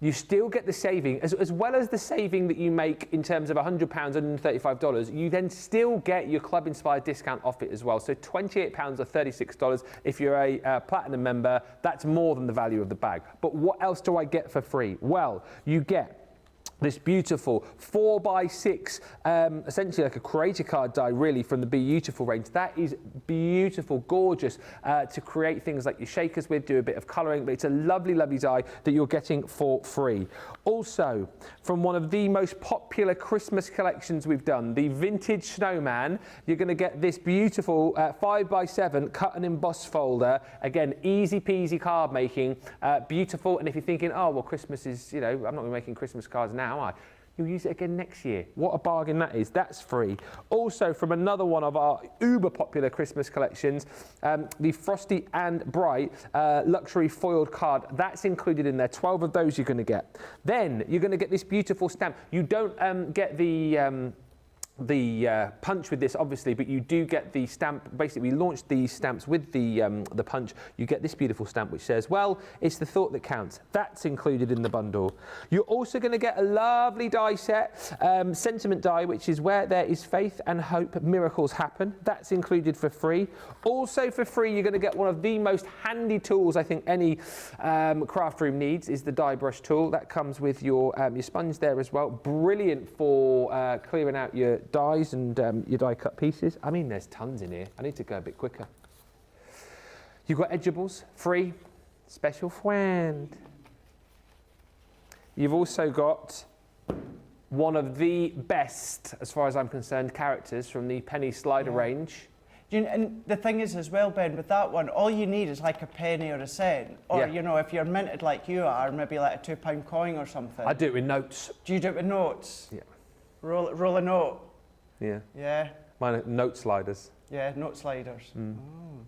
You still get the saving, as well as the saving that you make in terms of £100, $135, you then still get your club-inspired discount off it as well. So £28 or $36 if you're a platinum member, that's more than the value of the bag. But what else do I get for free? Well, you get this beautiful 4x6, essentially like a creator card die, really, from the Beautiful range. That is beautiful, gorgeous, to create things like your shakers with, do a bit of colouring, but it's a lovely, lovely die that you're getting for free. Also, from one of the most popular Christmas collections we've done, the Vintage Snowman, you're going to get this beautiful 5x7 cut and emboss folder. Again, easy peasy card making, beautiful. And if you're thinking, oh, well, Christmas is, I'm not going to be making Christmas cards now, am I? you'll use it again next year. What a bargain that is. That's free. Also, from another one of our uber popular Christmas collections, the Frosty and Bright luxury foiled card. That's included in there. 12 of those you're going to get. Then you're going to get this beautiful stamp. You don't get the punch with this, obviously, but you do get the stamp. Basically, we launched these stamps with the punch. You get this beautiful stamp which says, well, it's the thought that counts. That's included in the bundle. You're also going to get a lovely die set, sentiment die, which is where there is faith and hope, miracles happen. That's included for free. Also for free, you're going to get one of the most handy tools I think any craft room needs, is the die brush tool. That comes with your sponge there as well. Brilliant for clearing out your dies and your die cut pieces. I mean, there's tons in here. I need to go a bit quicker. You've got edgeables, free, special friend. You've also got one of the best, as far as I'm concerned, characters from the penny slider range. And the thing is as well, Ben, with that one, all you need is like a penny or a cent. Or, you know, if you're minted like you are, maybe like a £2 coin or something. I do it with notes. Do you do it with notes? Yeah. Roll a note. Yeah. Yeah. Mine are note sliders. Yeah, note sliders. Mm. Oh.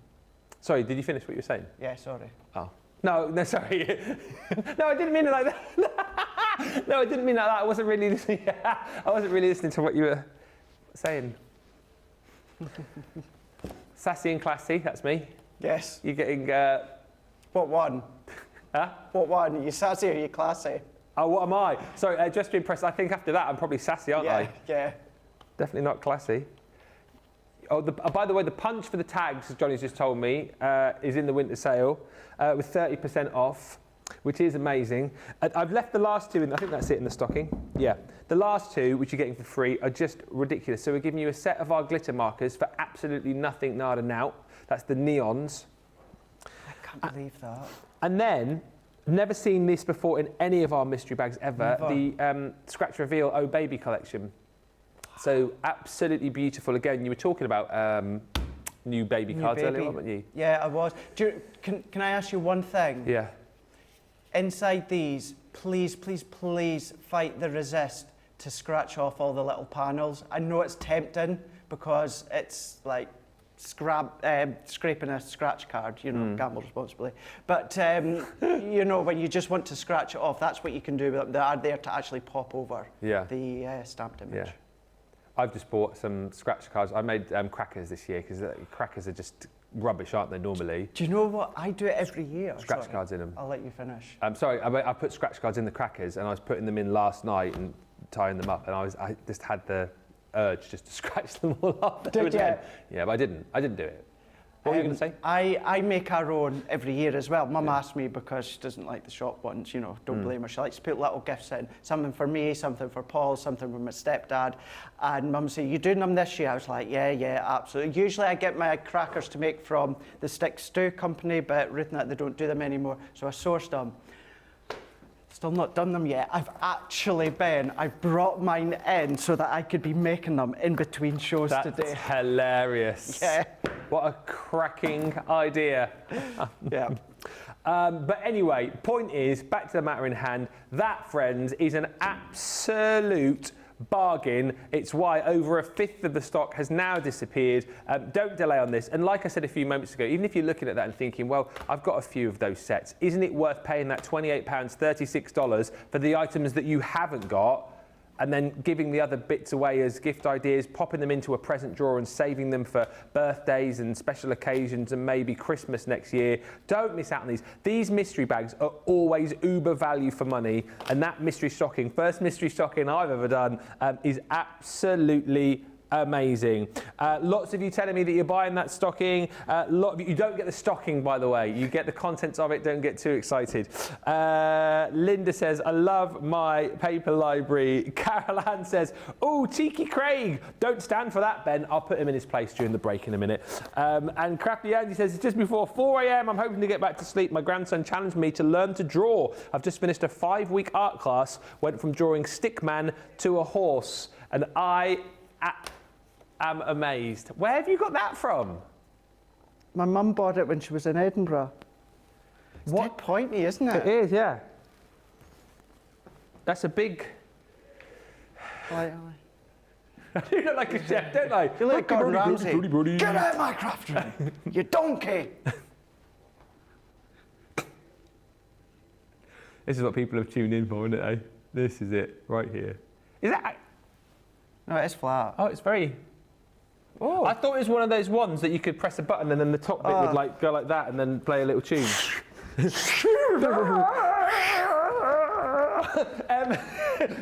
Sorry, did you finish what you were saying? Yeah, sorry. Oh. No, sorry. No, I didn't mean it like that. No, I didn't mean it like that. I wasn't really listening. I wasn't really listening to what you were saying. Sassy and classy, that's me. Yes. You're getting... What one? Huh? What one? Are you sassy or are you classy? Oh, what am I? Sorry, just to impress, I think after that I'm probably sassy, aren't I? Yeah. Definitely not classy. Oh, by the way, the punch for the tags, as Johnny's just told me, is in the winter sale with 30% off, which is amazing. I've left the last two in, I think that's it in the stocking. Yeah. The last two, which you're getting for free, are just ridiculous. So we're giving you a set of our glitter markers for absolutely nothing, nada, nout. That's the neons. I can't believe that. And then, never seen this before in any of our mystery bags ever, the Scratch Reveal Oh Baby collection. So absolutely beautiful. Again, you were talking about new baby cards earlier, weren't you? Yeah, I was. Can I ask you one thing? Yeah. Inside these, please, please, please fight the resist to scratch off all the little panels. I know it's tempting because it's like scraping a scratch card, you know, gamble responsibly. But, you know, when you just want to scratch it off, that's what you can do with them. They are there to actually pop over the stamped image. Yeah. I've just bought some scratch cards. I made crackers this year because crackers are just rubbish, aren't they, normally? Do you know what? I do it every year. Scratch cards in them. I'll let you finish. Sorry, I put scratch cards in the crackers and I was putting them in last night and tying them up, and I just had the urge just to scratch them all up. Did you? Yeah, but I didn't do it. What were you going to say? I make our own every year as well. Mum asked me because she doesn't like the shop ones, you know, don't blame her. She likes to put little gifts in, something for me, something for Paul, something for my stepdad. And Mum said, you doing them this year? I was like, yeah, absolutely. Usually I get my crackers to make from the Stick Stew company, but Ruth and that, they don't do them anymore. So I sourced them. Still not done them yet. I've actually I brought mine in so that I could be making them in between shows today. That's hilarious. Yeah. What a cracking idea. Yeah. But anyway, point is, back to the matter in hand, that, friends, is an absolute bargain. It's why over a fifth of the stock has now disappeared. Don't delay on this. And like I said a few moments ago, even if you're looking at that and thinking, well, I've got a few of those sets, isn't it worth paying that £28, $36 for the items that you haven't got, and then giving the other bits away as gift ideas, popping them into a present drawer and saving them for birthdays and special occasions and maybe Christmas next year? Don't miss out on these. These mystery bags are always uber value for money, and that mystery stocking, first mystery stocking I've ever done, is absolutely amazing. Lots of you telling me that you're buying that stocking. Lot of you don't get the stocking, by the way. You get the contents of it. Don't get too excited. Linda says, I love my paper library. Carol Ann says, oh, cheeky Craig. Don't stand for that, Ben. I'll put him in his place during the break in a minute. And Crafty Andy says, it's just before 4 a.m. I'm hoping to get back to sleep. My grandson challenged me to learn to draw. I've just finished a 5-week art class, went from drawing stickman to a horse, and I am amazed. Where have you got that from? My mum bought it when she was in Edinburgh. It's What? dead pointy, isn't it? It is, yeah. That's a big... Like, I do look like a chef, don't I? you look Gordon Ramsay. Birdie. Get out of my craft room, you donkey! This is what people have tuned in for, isn't it, eh? This is it, right here. Is that... No, it's flat. Oh, it's very... Oh. I thought it was one of those ones that you could press a button and then the top bit would like go like that and then play a little tune.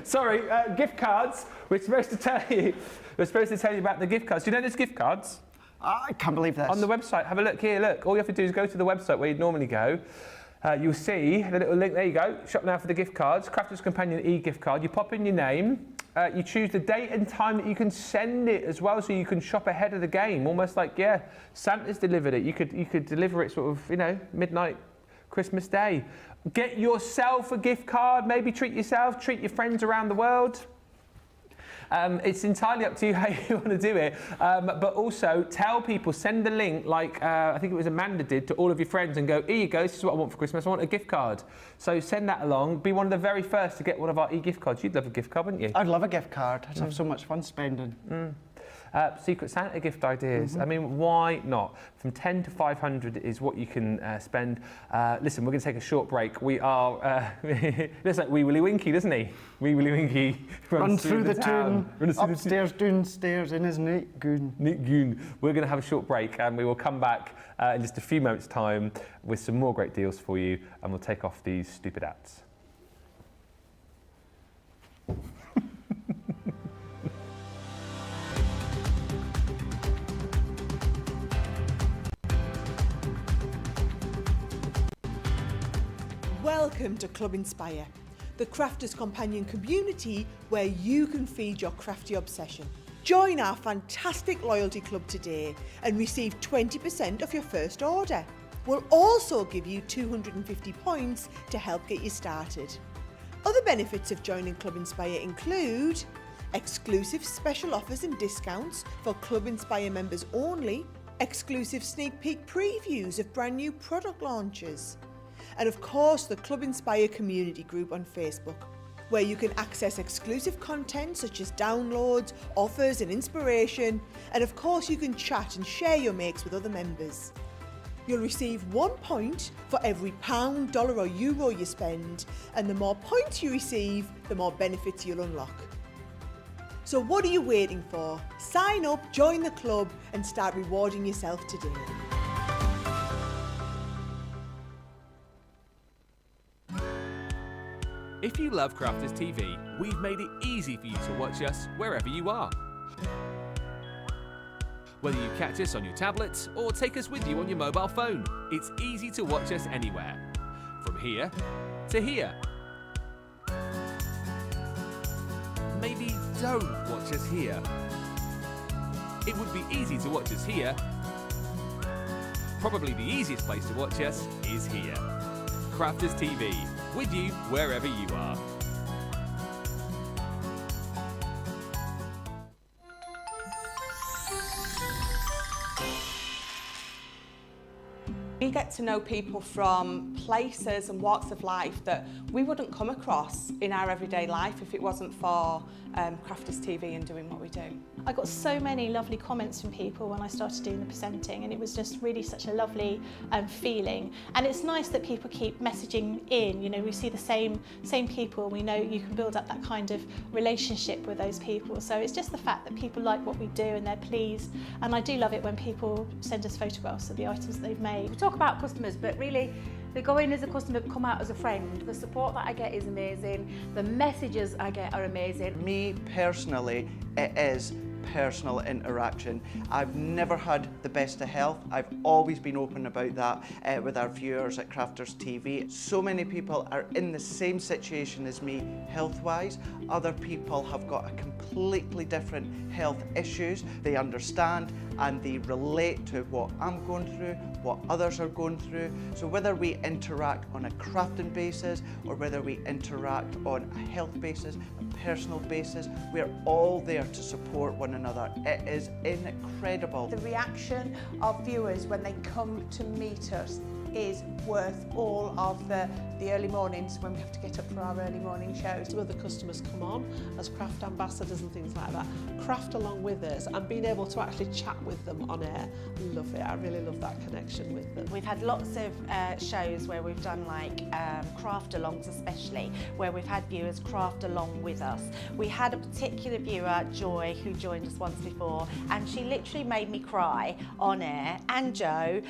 Sorry, gift cards. We're supposed to tell you about the gift cards. Do you know there's gift cards? I can't believe this. On the website, have a look here, look. All you have to do is go to the website where you'd normally go. You'll see the little link, there you go. Shop now for the gift cards. Crafter's Companion e-gift card. You pop in your name. You choose the date and time that you can send it as well, so you can shop ahead of the game. Almost like, yeah, Santa's delivered it. You could deliver it sort of, you know, midnight Christmas Day. Get yourself a gift card. Maybe treat yourself, treat your friends around the world. It's entirely up to you how you want to do it, but also tell people, send the link like I think it was Amanda did to all of your friends and go, here you go, this is what I want for Christmas, I want a gift card. So send that along, be one of the very first to get one of our e-gift cards. You'd love a gift card, wouldn't you? I'd love a gift card, I'd have so much fun spending. Secret Santa gift ideas. I mean, why not? From 10 to 500 is what you can spend. Listen, we're going to take a short break. We are, looks like Wee Willie Winky, doesn't he? Wee Willie Winky Run through the town. upstairs, downstairs in his neat goon. Neat goon. We're going to have a short break and we will come back in just a few moments' time with some more great deals for you, and we'll take off these stupid ads. Welcome to Club Inspire, the Crafters Companion community where you can feed your crafty obsession. Join our fantastic loyalty club today and receive 20% off your first order. We'll also give you 250 points to help get you started. Other benefits of joining Club Inspire include exclusive special offers and discounts for Club Inspire members only, exclusive sneak peek previews of brand new product launches, and of course the Club Inspire community group on Facebook, where you can access exclusive content such as downloads, offers and inspiration, and of course you can chat and share your makes with other members. You'll receive 1 point for every £1, dollar or euro you spend, and the more points you receive, the more benefits you'll unlock. So what are you waiting for? Sign up, join the club and start rewarding yourself today. If you love Crafters TV, we've made it easy for you to watch us wherever you are. Whether you catch us on your tablets or take us with you on your mobile phone, it's easy to watch us anywhere. From here to here. Maybe don't watch us here. It would be easy to watch us here. Probably the easiest place to watch us is here. Crafters TV, with you wherever you are. We get to know people from places and walks of life that we wouldn't come across in our everyday life if it wasn't for Crafters TV and doing what we do. I got so many lovely comments from people when I started doing the presenting, and it was just really such a lovely feeling. And it's nice that people keep messaging in. You know, we see the same people. We know you can build up that kind of relationship with those people. So it's just the fact that people like what we do and they're pleased. And I do love it when people send us photographs of the items that they've made. We talk about customers, but really they go in as a customer, come out as a friend. The support that I get is amazing. The messages I get are amazing. Me personally, it is personal interaction. I've never had the best of health. I've always been open about that with our viewers at Crafters TV. So many people are in the same situation as me health-wise. Other people have got a completely different health issues. They understand and they relate to what I'm going through, what others are going through. So whether we interact on a crafting basis or whether we interact on a health basis, a personal basis, we're all there to support one another. It is incredible. The reaction of viewers when they come to meet us is worth all of the early mornings when we have to get up for our early morning shows. Some of the customers come on as craft ambassadors and things like that, craft along with us, and being able to actually chat with them on air. Love it. I really love that connection with them. We've had lots of shows where we've done like craft alongs, especially where we've had viewers craft along with us. We had a particular viewer, Joy, who joined us once before, and she literally made me cry on air, and Joe,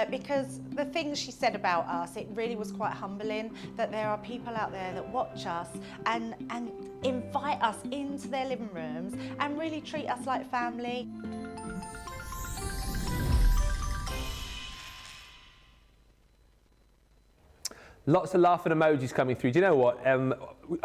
because the things she said about us, it really was quite humbling that there are people out there that watch us and invite us into their living rooms and really treat us like family. Lots of laughing emojis coming through. Do you know what?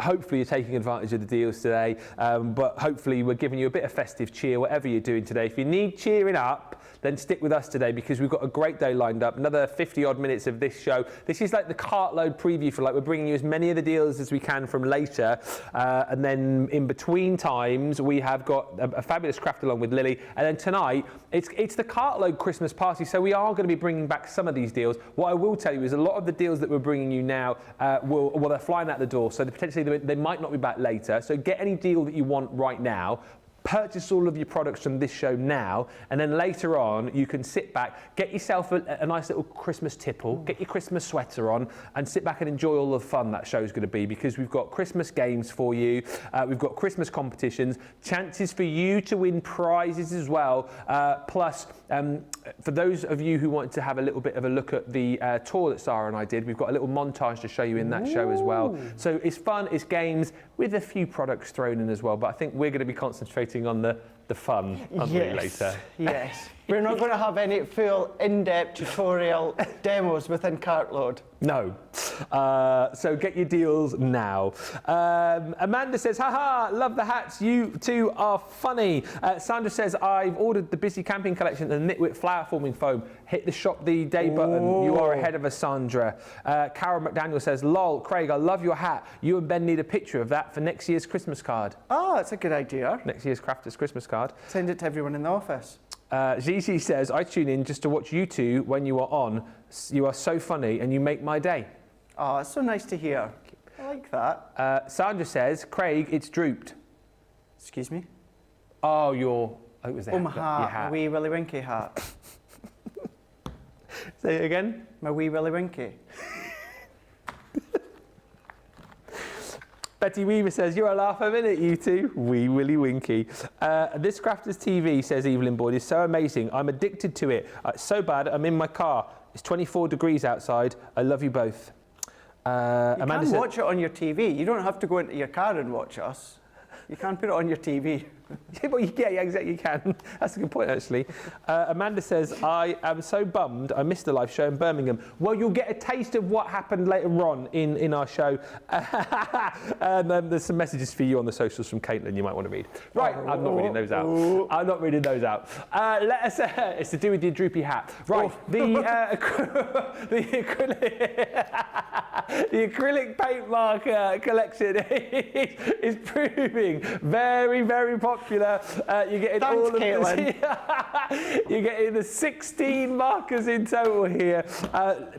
Hopefully you're taking advantage of the deals today, but hopefully we're giving you a bit of festive cheer, whatever you're doing today. If you need cheering up, then stick with us today because we've got a great day lined up. Another 50 odd minutes of this show. This is like the cartload preview for we're bringing you as many of the deals as we can from later. And then in between times, we have got a fabulous craft along with Lily. And then tonight, it's the cartload Christmas party. So we are going to be bringing back some of these deals. What I will tell you is a lot of the deals that we're bringing you now, they're flying out the door. So potentially they might not be back later. So get any deal that you want right now. Purchase all of your products from this show now, and then later on you can sit back, get yourself a nice little Christmas tipple, get your Christmas sweater on, and sit back and enjoy all the fun that show's going to be, because we've got Christmas games for you, we've got Christmas competitions, chances for you to win prizes as well, plus for those of you who want to have a little bit of a look at the tour that Sarah and I did, we've got a little montage to show you in that show as well. So it's fun, it's games with a few products thrown in as well, but I think we're going to be concentrating on the fun, aren't we, later? Yes. We're not going to have any full in-depth tutorial demos within Cartload. No. So get your deals now. Amanda says, haha, love the hats. You two are funny. Sandra says, I've ordered the Busy Camping Collection and the Nitwit Flower Forming Foam. Hit the shop the day button. You are ahead of us, Sandra. Carol McDaniel says, lol, Craig, I love your hat. You and Ben need a picture of that for next year's Christmas card. Oh, that's a good idea. Next year's Crafters Christmas card. Send it to everyone in the office. Zizi says, I tune in just to watch you two when you are on. You are so funny and you make my day. Oh, it's so nice to hear. I like that. Sandra says, Craig, it's drooped. Excuse me? Oh, it was the hat. My hat, my wee Willy Winky hat. Say it again. My wee Willy Winky. Betty Weaver says, you're a laugh a minute, you two. Wee Willy Winky. This Crafters TV, says Evelyn Boyd, is so amazing. I'm addicted to it. It's so bad, I'm in my car. It's 24 degrees outside. I love you both. You can watch it on your TV. You don't have to go into your car and watch us. You can put it on your TV. Yeah, exactly, you can. That's a good point, actually. Amanda says, I am so bummed I missed the live show in Birmingham. Well, you'll get a taste of what happened later on in our show. And there's some messages for you on the socials from Caitlin you might want to read. Right, I'm not reading those out. I'm not reading those out. It's to do with your droopy hat. Right, the acrylic paint marker collection is proving very, very popular. You're getting all of you're getting the 16 markers in total here.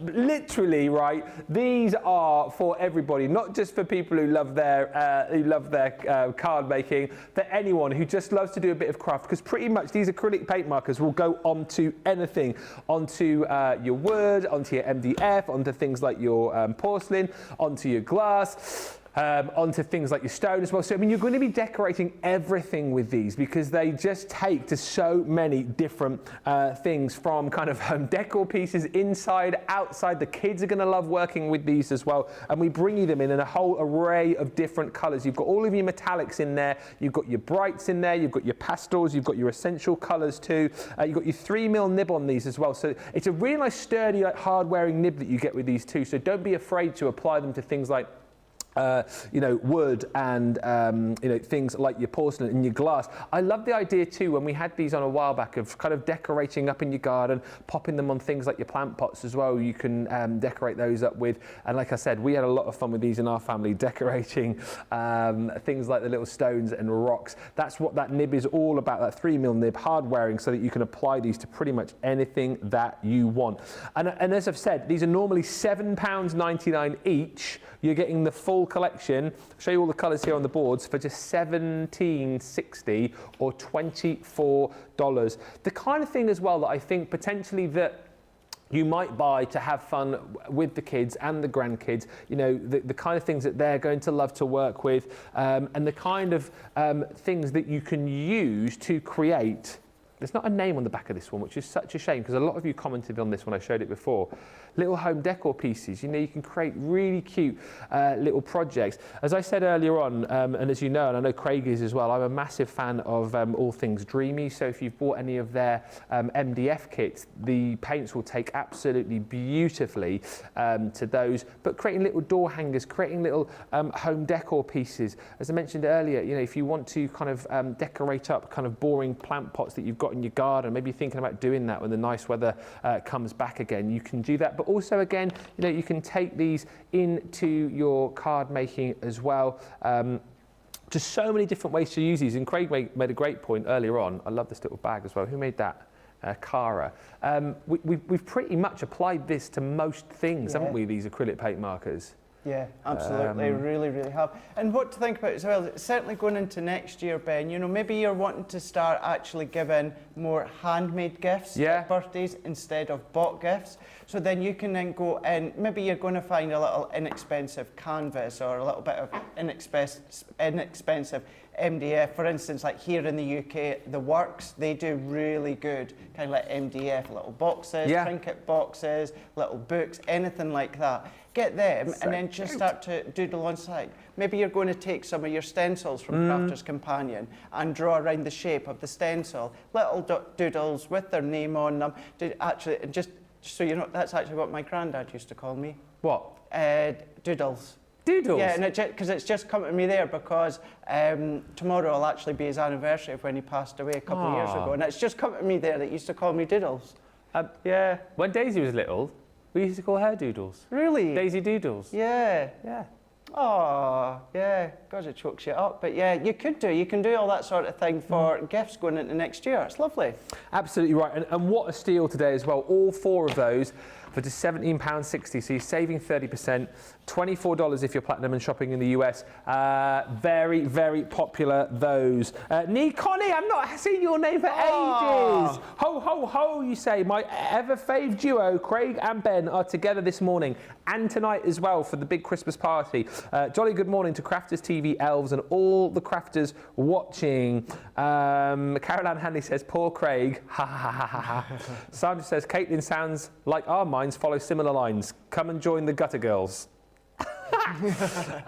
Literally, right? These are for everybody, not just for people who love their card making. For anyone who just loves to do a bit of craft, because pretty much these acrylic paint markers will go onto anything, onto your wood, onto your MDF, onto things like your porcelain, onto your glass. Onto things like your stone as well. So, I mean, you're going to be decorating everything with these because they just take to so many different things, from kind of decor pieces inside, outside. The kids are going to love working with these as well. And we bring you them in a whole array of different colours. You've got all of your metallics in there. You've got your brights in there. You've got your pastels. You've got your essential colours too. You've got your 3mm nib on these as well. So it's a really nice, sturdy, hard-wearing nib that you get with these too. So don't be afraid to apply them to things like you know, wood and you know, things like your porcelain and your glass. I love the idea too, when we had these on a while back, of kind of decorating up in your garden, popping them on things like your plant pots as well. You can decorate those up with, and like I said, we had a lot of fun with these in our family, decorating things like the little stones and rocks. That's what that nib is all about, that 3mm nib, hard wearing, so that you can apply these to pretty much anything that you want. And as I've said, these are normally £7.99 each. You're getting the full collection. I'll show you all the colours here on the boards for just $17.60 or $24. The kind of thing as well that I think potentially that you might buy to have fun with the kids and the grandkids, you know, the kind of things that they're going to love to work with, and the kind of things that you can use to create. There's not a name on the back of this one, which is such a shame, because a lot of you commented on this when I showed it before. Little home decor pieces, you know, you can create really cute little projects. As I said earlier on, and as you know, and I know Craig is as well, I'm a massive fan of all things dreamy. So if you've bought any of their MDF kits, the paints will take absolutely beautifully to those. But creating little door hangers, creating little home decor pieces. As I mentioned earlier, you know, if you want to kind of decorate up kind of boring plant pots that you've got in your garden, maybe thinking about doing that when the nice weather comes back again, you can do that. But also, again, you know, you can take these into your card making as well. Just so many different ways to use these. And Craig made a great point earlier on. I love this little bag as well. Who made that? Cara. We've pretty much applied this to most things, haven't we, these acrylic paint markers? Yeah, absolutely, really, really have. And what to think about as well, certainly going into next year, Ben, you know, maybe you're wanting to start actually giving more handmade gifts at birthdays instead of bought gifts. So then you can then go and maybe you're going to find a little inexpensive canvas or a little bit of inexpensive MDF. For instance, like here in the UK, the Works, they do really good kind of like MDF, little boxes, trinket boxes, little books, anything like that. Get them and then just start to doodle on site. Maybe you're going to take some of your stencils from Crafter's Companion and draw around the shape of the stencil, little doodles with their name on them. Actually, just so you know, that's actually what my granddad used to call me. What? Doodles. Doodles? Yeah, and because it's just come to me there because tomorrow will actually be his anniversary of when he passed away a couple of years ago. And it's just come to me there that he used to call me Doodles. Yeah. When Daisy was little, we used to call her Doodles. Really? Daisy Doodles. Yeah. Yeah. Oh, yeah. God, it chokes you up. But yeah, you can do all that sort of thing for gifts going into next year. It's lovely. Absolutely right. And what a steal today as well. All four of those for just £17.60. So you're saving 30%. $24 if you're platinum and shopping in the US. Very, very popular, those. Connie, I've not seen your name for ages. Ho, ho, ho, you say. My ever-fave duo, Craig and Ben, are together this morning and tonight as well for the big Christmas party. Jolly good morning to Crafters TV elves and all the crafters watching. Caroline Hanley says, poor Craig. Ha, ha, ha, ha, ha. Sandra says, Caitlin sounds like our minds follow similar lines. Come and join the Gutter Girls.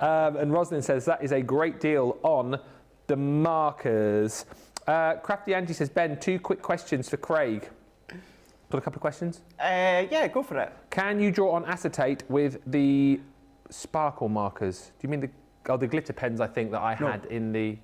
And Rosalind says that is a great deal on the markers. Crafty Angie says, Ben, 2 quick questions for Craig. Got a couple of questions? Yeah, go for it. Can you draw on acetate with the sparkle markers? Do you mean the glitter pens, I think, that I had in the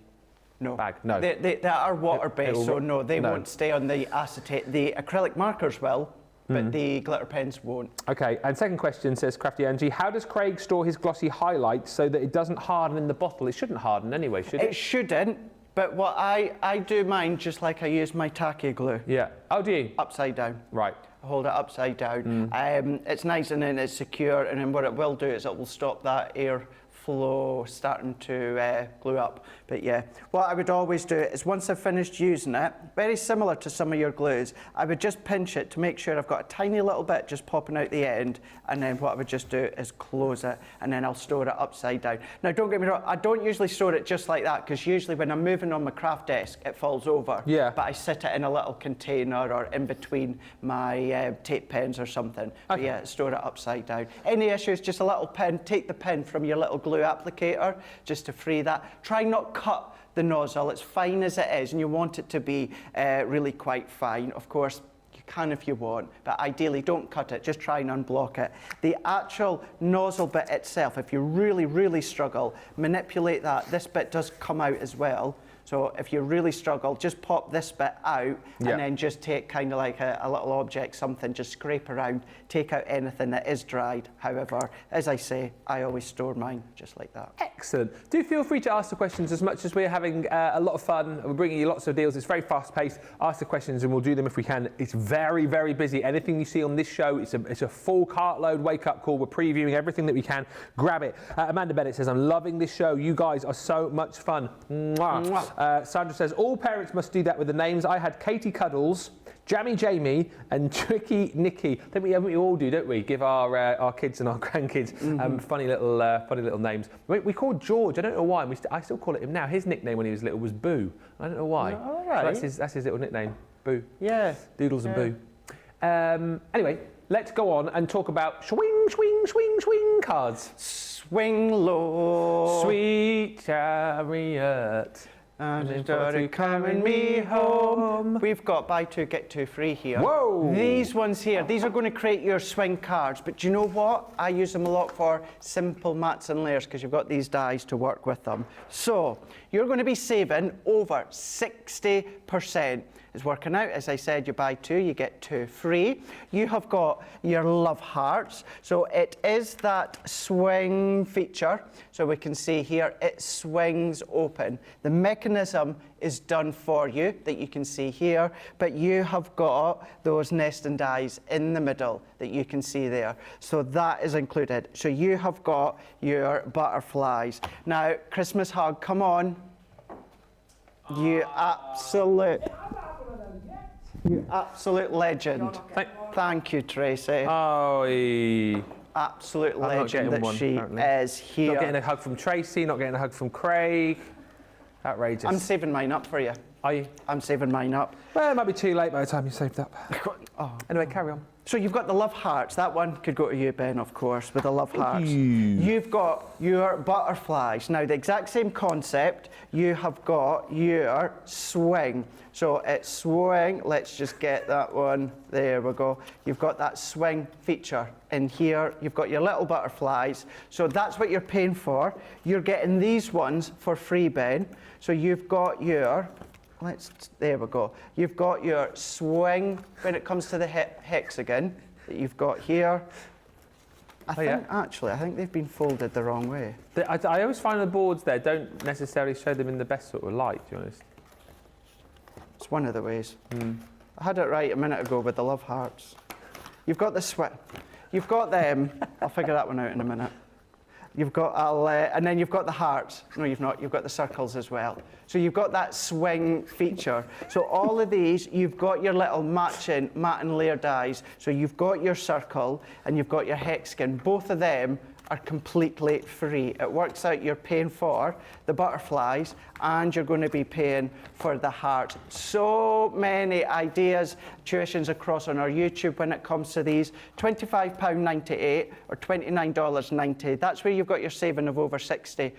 bag? No. They are water-based, so no, they won't stay on the acetate. The acrylic markers will. But the glitter pens won't. Okay, and second question says Crafty Angie, how does Craig store his glossy highlights so that it doesn't harden in the bottle? It shouldn't harden anyway, should it? It shouldn't, but what I do mine just like I use my tacky glue. Yeah. Oh, do you? Upside down. Right. I hold it upside down. It's nice and then it's secure, and then what it will do is it will stop that air flow starting to glue up. But yeah, what I would always do is once I've finished using it, very similar to some of your glues, I would just pinch it to make sure I've got a tiny little bit just popping out the end, and then what I would just do is close it, and then I'll store it upside down. Now don't get me wrong, I don't usually store it just like that, because usually when I'm moving on my craft desk, it falls over. Yeah. But I sit it in a little container or in between my tape pens or something. Okay. But yeah, store it upside down. Any issues, just a little pin, take the pin from your little glue applicator just to free that. Try not cut the nozzle, it's fine as it is, and you want it to be really quite fine. Of course, you can if you want, but ideally don't cut it, just try and unblock it. The actual nozzle bit itself, if you really, really struggle, manipulate that. This bit does come out as well. So if you really struggle, just pop this bit out and then just take kind of like a little object, something, just scrape around, take out anything that is dried. However, as I say, I always store mine just like that. Excellent. Do feel free to ask the questions as much as we're having a lot of fun. We're bringing you lots of deals. It's very fast paced. Ask the questions and we'll do them if we can. It's very, very busy. Anything you see on this show, it's a full cartload wake up call. We're previewing everything that we can. Grab it. Amanda Bennett says, I'm loving this show. You guys are so much fun. Mwah. Mwah. Sandra says, all parents must do that with the names. I had Katie Cuddles, Jammy Jamie, and Tricky Nikki. I think we all do, don't we? Give our kids and our grandkids funny little names. We called George. I don't know why. I still call it him now. His nickname when he was little was Boo. I don't know why. All right. So that's his little nickname, Boo. Yeah. Doodles and Boo. Anyway, let's go on and talk about swing cards. Swing low, sweet chariot. And it started carrying me home. We've got buy two, get two free here. Whoa! These ones here, these are going to create your swing cards. But do you know what? I use them a lot for simple mats and layers because you've got these dies to work with them. So you're going to be saving over 60%. It's working out. As I said, you buy two, you get two free. You have got your love hearts. So it is that swing feature. So we can see here, it swings open. The mechanism is done for you that you can see here, but you have got those nesting dies in the middle that you can see there. So that is included. So you have got your butterflies. Now, Christmas hug, come on. You absolute legend. Thank you, Tracy. Oh, absolute legend that she is here. Not getting a hug from Tracy, not getting a hug from Craig. Outrageous. I'm saving mine up for you. Are you? I'm saving mine up. Well, it might be too late by the time you saved up. Anyway, carry on. So you've got the love hearts. That one could go to you, Ben, of course, with the love hearts. You've got your butterflies. Now, the exact same concept. You have got your swing. So it's swing. Let's just get that one. There we go. You've got that swing feature in here. You've got your little butterflies. So that's what you're paying for. You're getting these ones for free, Ben. So you've got your... there we go. You've got your swing when it comes to the hexagon that you've got here. I think they've been folded the wrong way. I always find the boards there don't necessarily show them in the best sort of light, to be honest. It's one of the ways. I had it right a minute ago with the love hearts. You've got the swing. You've got them. I'll figure that one out in a minute. You've got, and then you've got the hearts. No, you've not. You've got the circles as well. So you've got that swing feature. So all of these, you've got your little matching mat and layer dies. So you've got your circle and you've got your hexagon. Both of them are completely free. It works out you're paying for the butterflies and you're going to be paying for the heart. So many ideas, tuitions across on our YouTube when it comes to these. £25.98 or $29.90. That's where you've got your saving of over 60%.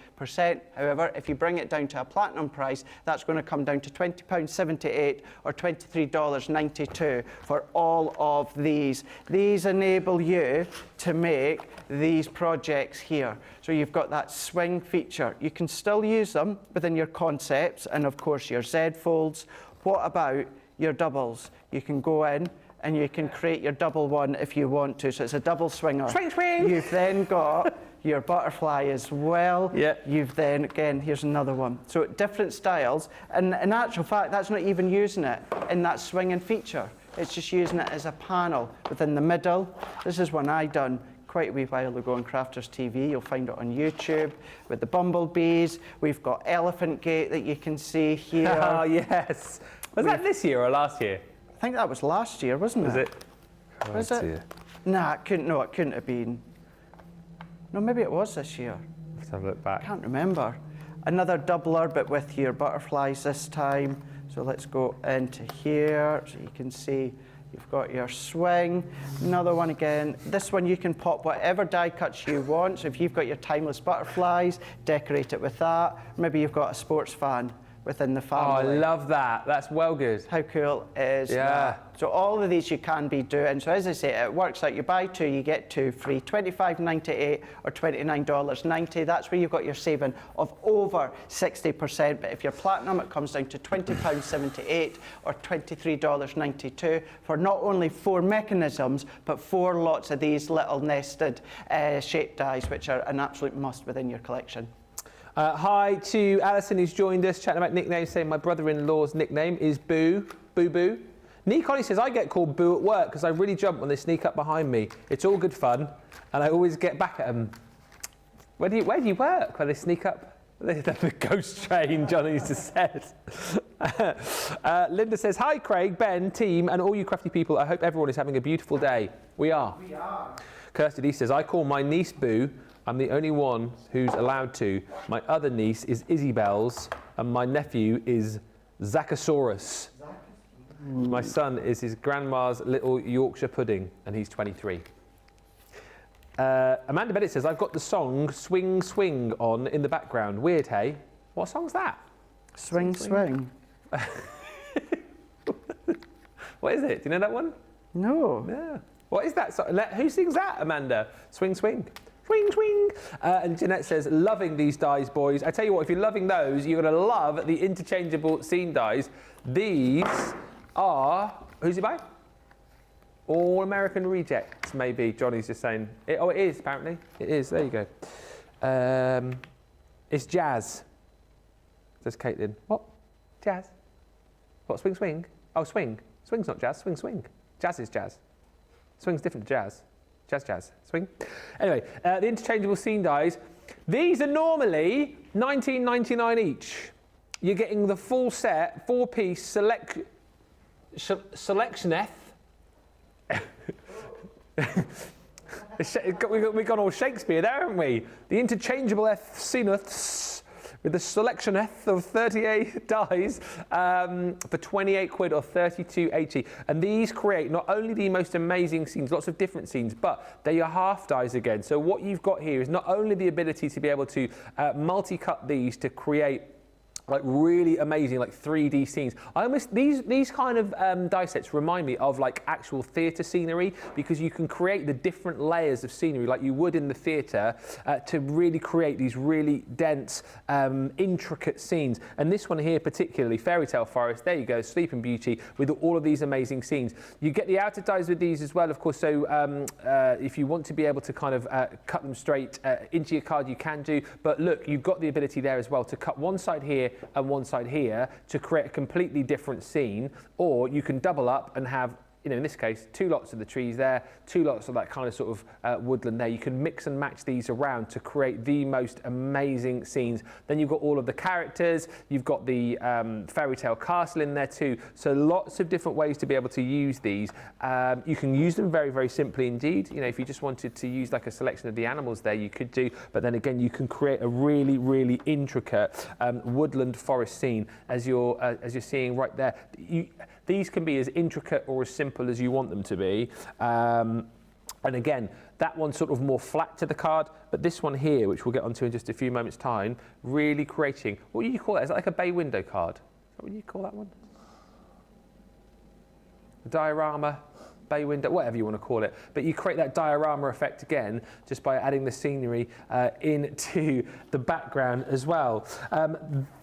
However, if you bring it down to a platinum price, that's going to come down to £20.78 or $23.92 for all of these. These enable you to make these projects here. So you've got that swing feature. You can still use them within your concepts and of course your Z folds. What about your doubles? You can go in and you can create your double one if you want to. So it's a double swinger. Swing, swing. You've then got your butterfly as well. Yeah. You've then, again, here's another one. So different styles. And in actual fact, that's not even using it in that swinging feature. It's just using it as a panel within the middle. This is one I done quite a wee while ago on Crafters TV. You'll find it on YouTube with the bumblebees. We've got Elephant Gate that you can see here. Oh, yes. Was that this year or last year? I think that was last year, wasn't it? Was it? Was it? Nah, it couldn't have been. No, maybe it was this year. Let's have a look back. I can't remember. Another doubler, but with your butterflies this time. So let's go into here so you can see you've got your swing. Another one again. This one you can pop whatever die cuts you want. So if you've got your timeless butterflies, decorate it with that. Maybe you've got a sports fan within the Oh, family. I love that. That's well good. How cool is that? So all of these you can be doing. So as I say, it works out. You buy 2, you get 2 free. $25.98 or $29.90. That's where you've got your saving of over 60%. But if you're platinum, it comes down to £20.78 or $23.92 for not only 4 mechanisms, but 4 lots of these little nested shape dies, which are an absolute must within your collection. Hi to Alison, who's joined us, chatting about nicknames, saying my brother-in-law's nickname is Boo. Boo Boo. Nick Ollie says, I get called Boo at work because I really jump when they sneak up behind me. It's all good fun, and I always get back at them. Where do you work? Where they sneak up? The ghost train, Johnny used to say. Linda says, hi Craig, Ben, team, and all you crafty people. I hope everyone is having a beautiful day. We are. We are. Kirsty D says, I call my niece Boo. I'm the only one who's allowed to. My other niece is Isabel's, and my nephew is Zachosaurus. My son is his grandma's little Yorkshire pudding, and he's 23. Amanda Bennett says, I've got the song Swing Swing on in the background. Weird, hey? What song's that? Swing Swing. What is it? Do you know that one? No. Yeah. What is that song? Who sings that, Amanda? Swing Swing. Swing, swing. And Jeanette says, loving these dies, boys. I tell you what, if you're loving those, you're going to love the interchangeable scene dies. These are, who's it by? All American Rejects, maybe. Johnny's just saying. It is, apparently. It is. There you go. It's jazz, says Caitlin. What? Jazz? What, swing, swing? Oh, swing. Swing's not jazz. Swing, swing. Jazz is jazz. Swing's different to jazz. Jazz, jazz, swing. Anyway, the interchangeable scene dies. These are normally $19.99 each. You're getting the full set, 4-piece selectioneth. We've gone all Shakespeare there, haven't we? The interchangeable sceneths with the selectioneth of 38 dies for 28 quid or 32 HE. And these create not only the most amazing scenes, lots of different scenes, but they are half dies again. So what you've got here is not only the ability to be able to multi-cut these to create like really amazing, like 3D scenes. I almost these kind of die sets remind me of like actual theatre scenery, because you can create the different layers of scenery like you would in the theatre to really create these really dense, intricate scenes. And this one here, particularly Fairy Tale Forest. There you go, Sleeping Beauty with all of these amazing scenes. You get the outer dies with these as well, of course. So if you want to be able to kind of cut them straight into your card, you can do. But look, you've got the ability there as well to cut one side here and one side here to create a completely different scene, or you can double up and have, you know, in this case, 2 lots of the trees there, 2 lots of that kind of sort of woodland there. You can mix and match these around to create the most amazing scenes. Then you've got all of the characters, you've got the fairy tale castle in there too. So lots of different ways to be able to use these. You can use them very, very simply indeed. You know, if you just wanted to use like a selection of the animals there, you could do. But then again, you can create a really, really intricate woodland forest scene as you're seeing right there. These can be as intricate or as simple as you want them to be. And again, that one's sort of more flat to the card, but this one here, which we'll get onto in just a few moments' time, really creating, what do you call that? Is that like a bay window card? Is that what you call that one? A diorama, bay window, whatever you want to call it. But you create that diorama effect again, just by adding the scenery into the background as well.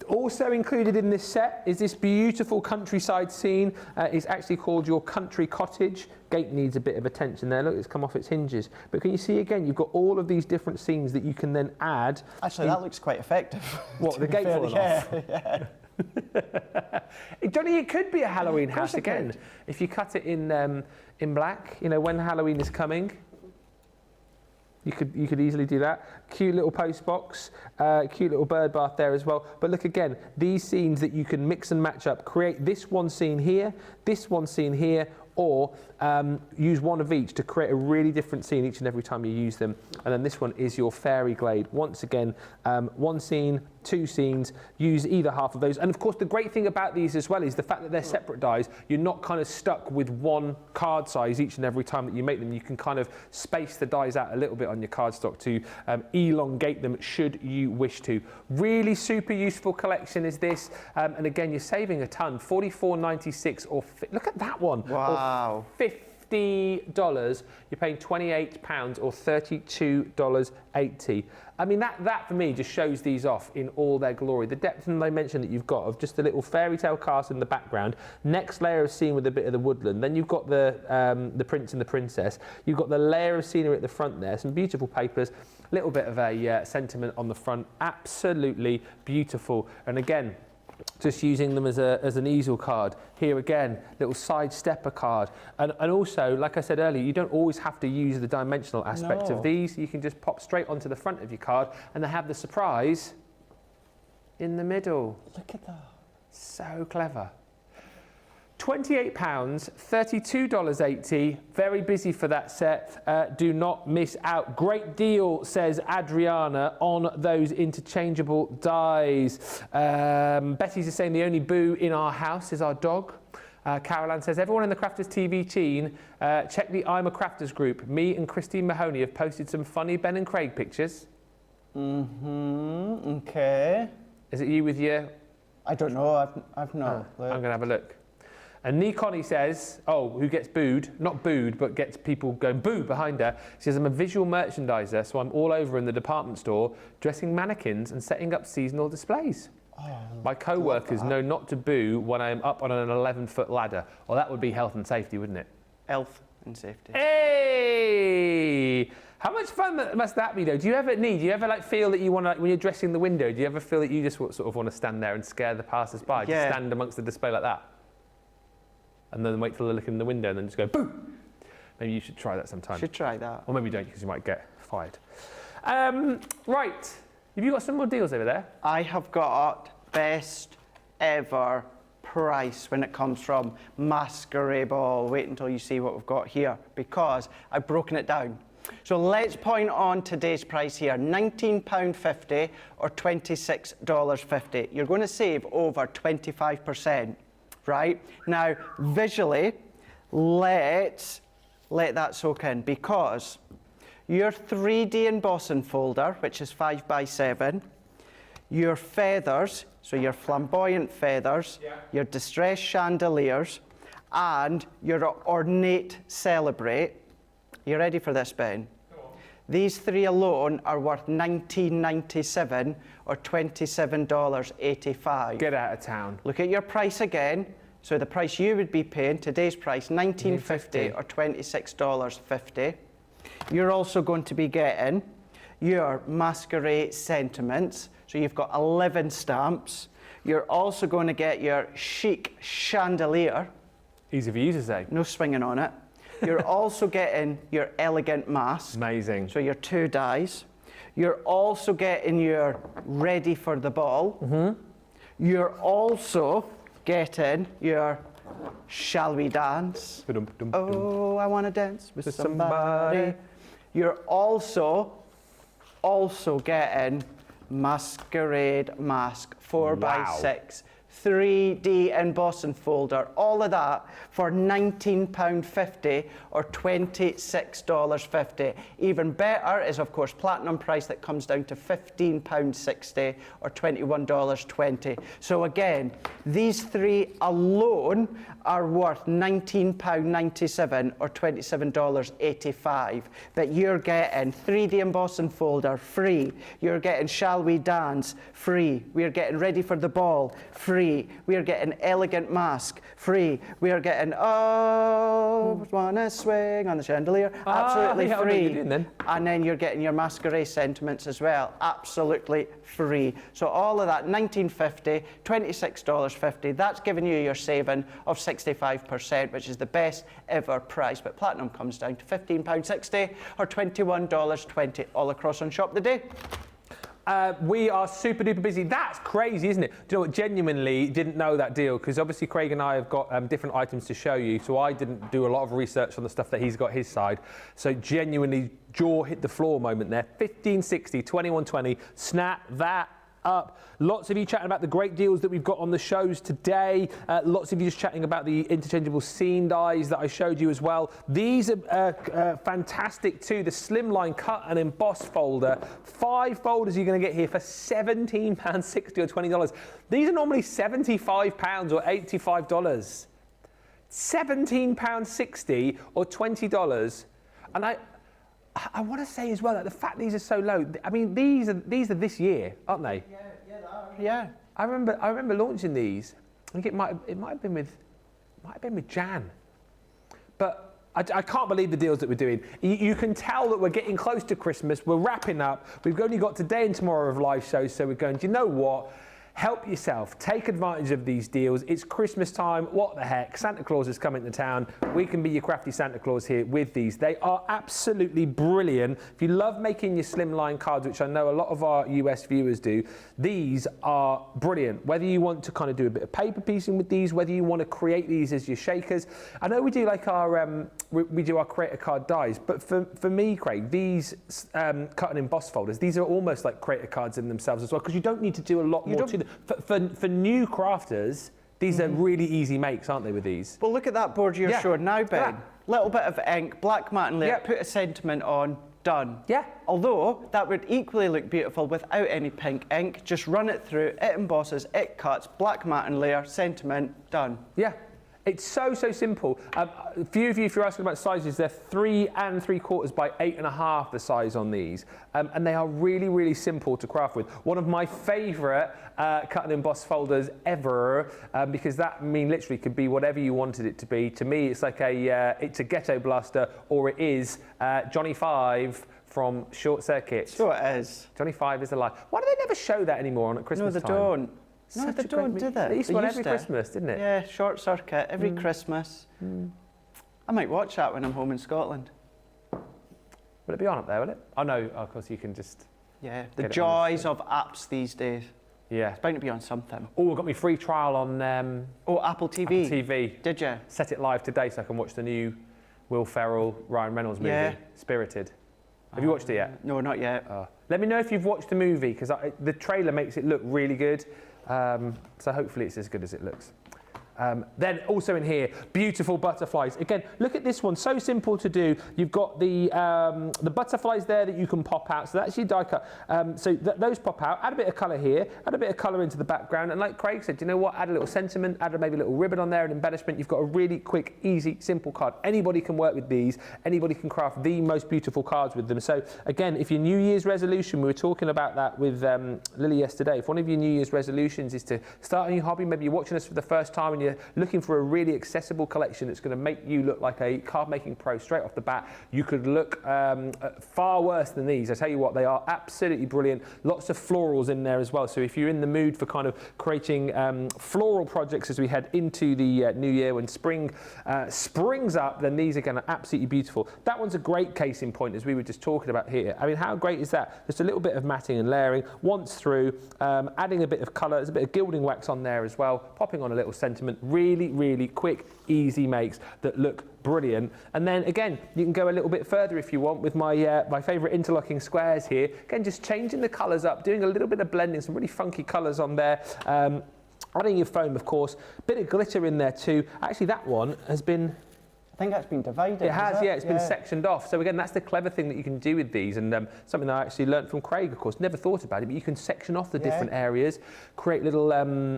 Also included in this set is this beautiful countryside scene. It's actually called your country cottage. Gate needs a bit of attention there. Look, it's come off its hinges. But can you see again, you've got all of these different scenes that you can then add. Actually, that looks quite effective. What, the gate falling off? Yeah. Johnny, it could be a Halloween house again. If you cut it in black, you know, when Halloween is coming. You could easily do that. Cute little post box, cute little bird bath there as well. But look again, these scenes that you can mix and match up, create this one scene here, or use one of each to create a really different scene each and every time you use them. And then this one is your fairy glade. Once again, one scene, two scenes, use either half of those. And of course, the great thing about these as well is the fact that they're separate dies. You're not kind of stuck with one card size each and every time that you make them. You can kind of space the dies out a little bit on your cardstock to elongate them should you wish to. Really super useful collection is this. And again, you're saving a ton, $44.96 or look at that one. Wow. Or $50, you're paying £28 or $32.80. I mean, that for me just shows these off in all their glory. The depth and dimension that you've got of just a little fairy tale castle in the background, next layer of scene with a bit of the woodland, then you've got the prince and the princess, you've got the layer of scenery at the front there, some beautiful papers, little bit of a sentiment on the front, absolutely beautiful. And again, just using them as an easel card. Here again, little side stepper card. And also, like I said earlier, you don't always have to use the dimensional aspect of these. You can just pop straight onto the front of your card and they have the surprise in the middle. Look at that. So clever. £28, $32.80. Very busy for that set. Do not miss out. Great deal, says Adriana, on those interchangeable dies. Betty's is saying the only boo in our house is our dog. Caroline says, everyone in the Crafters TV team, check the I'm a Crafters group. Me and Christine Mahoney have posted some funny Ben and Craig pictures. Okay. Is it you with your... I don't know, I've not. I'm going to have a look. And Nikoni says, who gets booed, not booed, but gets people going boo behind her. She says, I'm a visual merchandiser, so I'm all over in the department store, dressing mannequins and setting up seasonal displays. My co-workers know not to boo when I am up on an 11-foot ladder. Well, that would be health and safety, wouldn't it? Health and safety. Hey! How much fun must that be, though? Do you ever like feel that you want to, when you're dressing the window, do you ever feel that you just sort of want to stand there and scare the passers-by? Yeah. Just stand amongst the display like that? And then wait till they look in the window and then just go, boo! Maybe you should try that sometime. Should try that. Or maybe don't, because you might get fired. Right. Have you got some more deals over there? I have got best ever price when it comes from Masquerade. Wait until you see what we've got here, because I've broken it down. So let's point on today's price here, £19.50 or $26.50. You're going to save over 25%. Right? Now, visually, let's let that soak in, because your 3D embossing folder, which is 5x7, your feathers, so your flamboyant feathers, your distressed chandeliers, and your ornate celebrate. You ready for this, Ben? These three alone are worth $19.97 or $27.85. Get out of town. Look at your price again. So the price you would be paying, today's price, $19.50 or $26.50. You're also going to be getting your Masquerade sentiments. So you've got 11 stamps. You're also going to get your chic chandelier. Easy for you to say. No swinging on it. You're also getting your elegant mask. Amazing. So your 2 dies. You're also getting your ready for the ball. You're also getting your shall we dance? Oh, I want to dance with somebody. You're also getting Masquerade mask 4x6. 3D embossing folder, all of that for £19.50 or $26.50. Even better is, of course, platinum price that comes down to £15.60 or $21.20. So again, these three alone are worth £19.97 or $27.85. But you're getting 3D embossing folder free. You're getting Shall We Dance free. We're getting Ready for the Ball free. We are getting elegant mask free. We are getting wanna swing on the chandelier absolutely yeah, free. Then. And then you're getting your Masquerade sentiments as well, absolutely free. So all of that, $19.50, $26.50. That's giving you your saving of 65%, which is the best ever price. But platinum comes down to £15.60 or $21.20 all across on Shop the Day. We are super duper busy. That's crazy, isn't it? Do you know what? Genuinely didn't know that deal, because obviously Craig and I have got different items to show you, so I didn't do a lot of research on the stuff that he's got his side. So genuinely jaw hit the floor moment there. 1560, 2120. Snap that up. Lots of you chatting about the great deals that we've got on the shows today. Lots of you just chatting about the interchangeable scene dies that I showed you as well. These are fantastic too. The Slimline cut and emboss folder. 5 folders you're going to get here for £17.60 or $20. These are normally £75 or $85. £17.60 or $20. And I want to say as well that the fact these are so low. I mean, these are this year, aren't they? Yeah, they are. Yeah. I remember launching these. I think it might have been with Jan. But I can't believe the deals that we're doing. You can tell that we're getting close to Christmas. We're wrapping up. We've only got today and tomorrow of live shows, so we're going, do you know what? Help yourself. Take advantage of these deals. It's Christmas time. What the heck? Santa Claus is coming to town. We can be your crafty Santa Claus here with these. They are absolutely brilliant. If you love making your Slimline cards, which I know a lot of our US viewers do, these are brilliant. Whether you want to kind of do a bit of paper piecing with these, whether you want to create these as your shakers. I know we do like our we do our creator card dies, but for me, Craig, these cut and emboss folders, these are almost like creator cards in themselves as well, because you don't need to do a lot more to them. For new crafters, these are really easy makes, aren't they, with these? Well, look at that board you're showing now, Ben. Little bit of ink, black matte layer, put a sentiment on, done. Yeah. Although, that would equally look beautiful without any pink ink. Just run it through, it embosses, it cuts, black matte layer, sentiment, done. Yeah. It's so simple. A few of you, if you're asking about sizes, they're 3 3/4 by 8.5 the size on these. And they are really simple to craft with. One of my favourite cut and emboss folders ever, because that literally could be whatever you wanted it to be. To me, it's like it's a ghetto blaster, or it is Johnny 5 from Short Circuit. Sure it is. Johnny 5 is alive. Why do they never show that anymore at Christmas time? No, they don't. No, they don't, do they? They used to every Christmas, didn't it? Yeah, Short Circuit, every Christmas. I might watch that when I'm home in Scotland. Will it be on up there, will it? Oh no, of course you can just... Yeah, the joys of apps these days. Yeah. It's bound to be on something. Oh, I got me free trial on... Apple TV. Apple TV. Did you? Set it live today so I can watch the new Will Ferrell, Ryan Reynolds movie, Spirited. Have you watched it yet? No, not yet. Let me know if you've watched the movie, because the trailer makes it look really good. So hopefully it's as good as it looks. Then also in here, beautiful butterflies. Again, look at this one, so simple to do. You've got the butterflies there that you can pop out. So that's your die cut. So those pop out. Add a bit of colour here. Add a bit of colour into the background. And like Craig said, you know what? Add a little sentiment. Add maybe a little ribbon on there, an embellishment. You've got a really quick, easy, simple card. Anybody can work with these. Anybody can craft the most beautiful cards with them. So again, if your New Year's resolution, we were talking about that with Lily yesterday. If one of your New Year's resolutions is to start a new hobby, maybe you're watching us for the first time and you're looking for a really accessible collection that's going to make you look like a card making pro straight off the bat, you could look far worse than these. I tell you what, they are absolutely brilliant. Lots of florals in there as well. So if you're in the mood for kind of creating floral projects as we head into the new year, when spring springs up, then these are going to absolutely beautiful. That one's a great case in point, as we were just talking about here. I mean, how great is that? Just a little bit of matting and layering once through, adding a bit of colour. There's a bit of gilding wax on there as well, popping on a little sentiment. Really quick, easy makes that look brilliant. And then again, you can go a little bit further if you want with my my favourite interlocking squares here. Again, just changing the colours up, doing a little bit of blending, some really funky colours on there. Adding your foam, of course. Bit of glitter in there too. Actually, that one has been... I think that's been divided. It has, yeah, it's been sectioned off. So again, that's the clever thing that you can do with these, and something that I actually learnt from Craig, of course. Never thought about it, but you can section off the different areas, create little,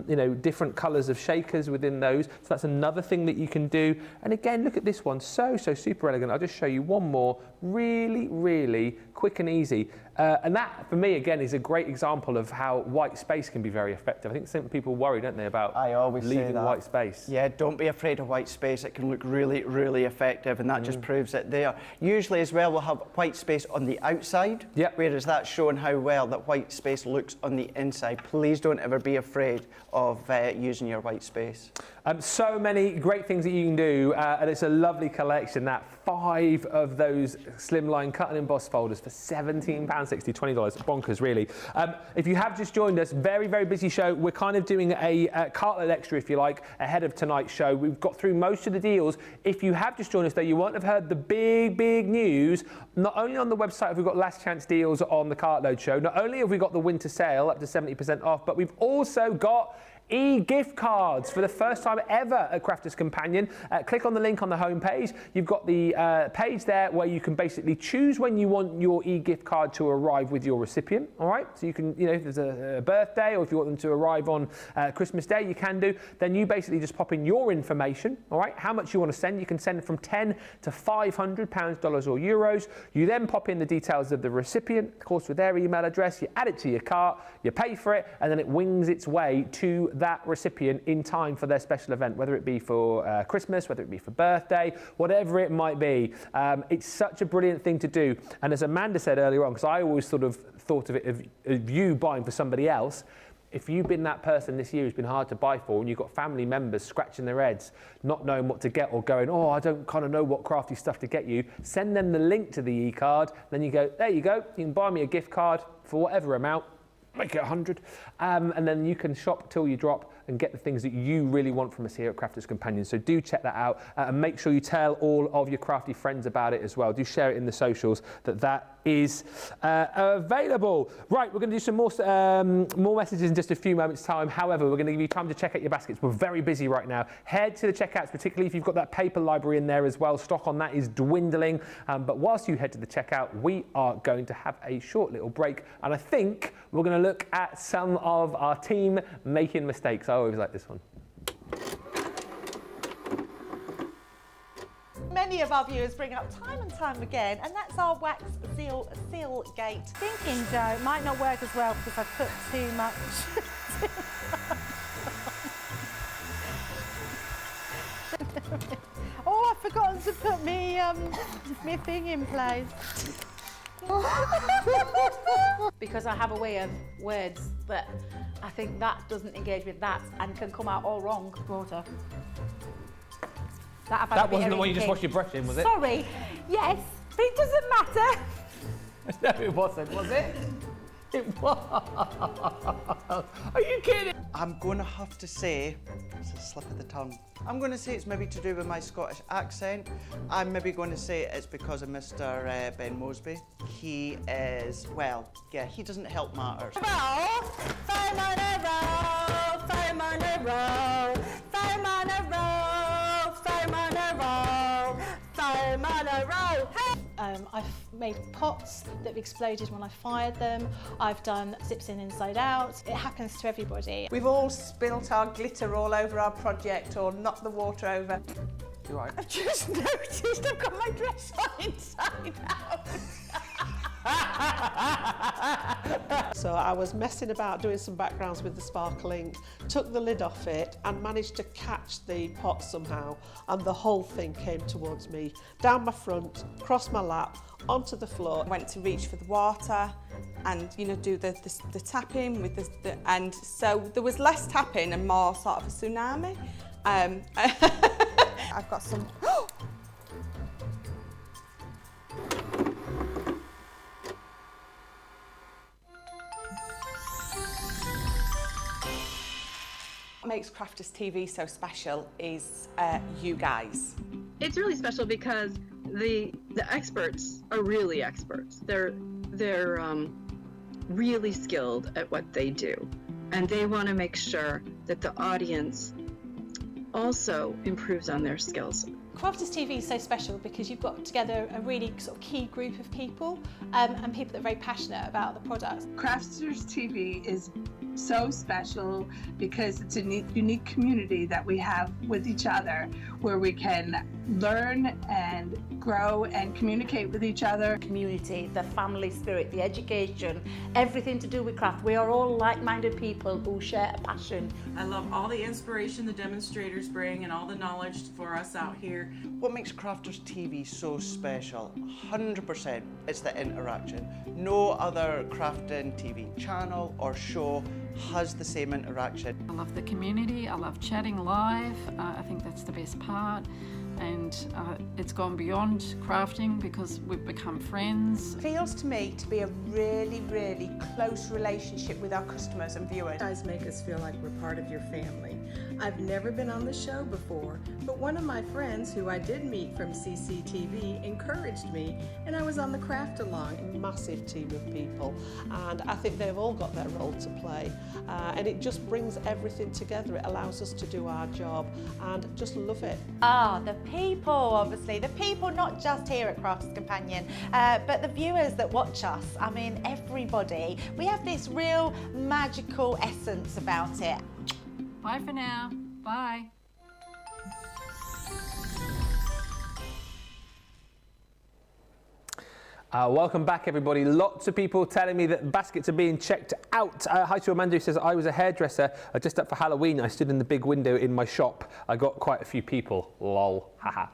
you know, different colours of shakers within those. So that's another thing that you can do. And again, look at this one, so super elegant. I'll just show you one more, really quick and easy. And that, for me, again, is a great example of how white space can be very effective. I think some people worry, don't they, about leaving white space. Yeah, don't be afraid of white space. It can look really really effective, and that just proves it there. Usually as well, we'll have white space on the outside, whereas that's showing how well that white space looks on the inside. Please don't ever be afraid of using your white space. So many great things that you can do, and it's a lovely collection. That 5 of those Slimline cut and embossed folders for £17.60, $20, bonkers really. If you have just joined us, very, very busy show. We're kind of doing a cartload extra, if you like, ahead of tonight's show. We've got through most of the deals. If you have just joined us though, you won't have heard the big news. Not only on the website have we got last chance deals on the cartload show, not only have we got the winter sale up to 70% off, but we've also got e-gift cards for the first time ever at Crafters Companion. Click on the link on the homepage. You've got the page there where you can basically choose when you want your e-gift card to arrive with your recipient. All right, so you can, you know, if there's a birthday or if you want them to arrive on Christmas Day, you can do. Then you basically just pop in your information. All right, how much you want to send. You can send from £10 to £500, dollars or euros. You then pop in the details of the recipient, of course, with their email address. You add it to your cart, you pay for it, and then it wings its way to that recipient in time for their special event, whether it be for Christmas, whether it be for birthday, whatever it might be. It's such a brilliant thing to do. And as Amanda said earlier on, because I always sort of thought of it of you buying for somebody else, if you've been that person this year who's been hard to buy for and you've got family members scratching their heads, not knowing what to get or going, oh, I don't kind of know what crafty stuff to get you, send them the link to the e-card. Then you go, there you go, you can buy me a gift card for whatever amount, make it 100, and then you can shop till you drop and get the things that you really want from us here at Crafters Companion. So do check that out, and make sure you tell all of your crafty friends about it as well. Do share it in the socials that is available. Right, we're going to do some more messages in just a few moments' time. However, we're going to give you time to check out your baskets. We're very busy right now. Head to the checkouts, particularly if you've got that paper library in there as well. Stock on that is dwindling. But whilst you head to the checkout, we are going to have a short little break, and I think we're going to look at some of our team making mistakes. I always like this one. Many of our viewers bring up time and time again, and that's our wax seal gate. Thinking, Joe, it might not work as well because I've put too much. Oh, I've forgotten to put me thing in place. Because I have a way of words that I think that doesn't engage with that and can come out all wrong. Water. That wasn't the one you just washed your brush in, was it? Sorry. Yes, but it doesn't matter. No, it wasn't, was it? It was. Are you kidding? I'm going to have to say, it's a slip of the tongue. I'm going to say it's maybe to do with my Scottish accent. I'm maybe going to say it's because of Mr. Ben Moseby. He is, well, yeah, he doesn't help matters. I've made pots that have exploded when I fired them. I've done zips in inside out. It happens to everybody. We've all spilt our glitter all over our project or knocked the water over. You're right. I've just noticed I've got my dress on inside out. So I was messing about doing some backgrounds with the sparkling, took the lid off it and managed to catch the pot somehow, and the whole thing came towards me, down my front, across my lap, onto the floor. I went to reach for the water and, you know, do the tapping with and so there was less tapping and more sort of a tsunami. I've got some... What makes Crafters TV so special is you guys. It's really special because the experts are really experts. They're really skilled at what they do, and they want to make sure that the audience also improves on their skills. Crafters TV is so special because you've got together a really sort of key group of people and people that are very passionate about the product. Crafters TV is so special because it's a unique community that we have with each other where we can learn and grow and communicate with each other. Community, the family spirit, the education, everything to do with craft. We are all like-minded people who share a passion. I love all the inspiration the demonstrators bring and all the knowledge for us out here. What makes Crafters TV so special? 100% it's the interaction. No other crafting TV channel or show has the same interaction. I love the community, I love chatting live, I think that's the best part. And it's gone beyond crafting because we've become friends. It feels to me to be a really, really close relationship with our customers and viewers. You guys make us feel like we're part of your family. I've never been on the show before, but one of my friends who I did meet from CCTV encouraged me, and I was on the craft along. Massive team of people, and I think they've all got their role to play, and it just brings everything together. It allows us to do our job and just love it. The people, obviously, the people not just here at Crafts Companion, but the viewers that watch us. I mean, everybody. We have this real magical essence about it. Bye for now. Bye. Welcome back, everybody. Lots of people telling me that baskets are being checked out. Hi to Amanda, who says, I was a hairdresser just up for Halloween. I stood in the big window in my shop. I got quite a few people. Lol. Haha.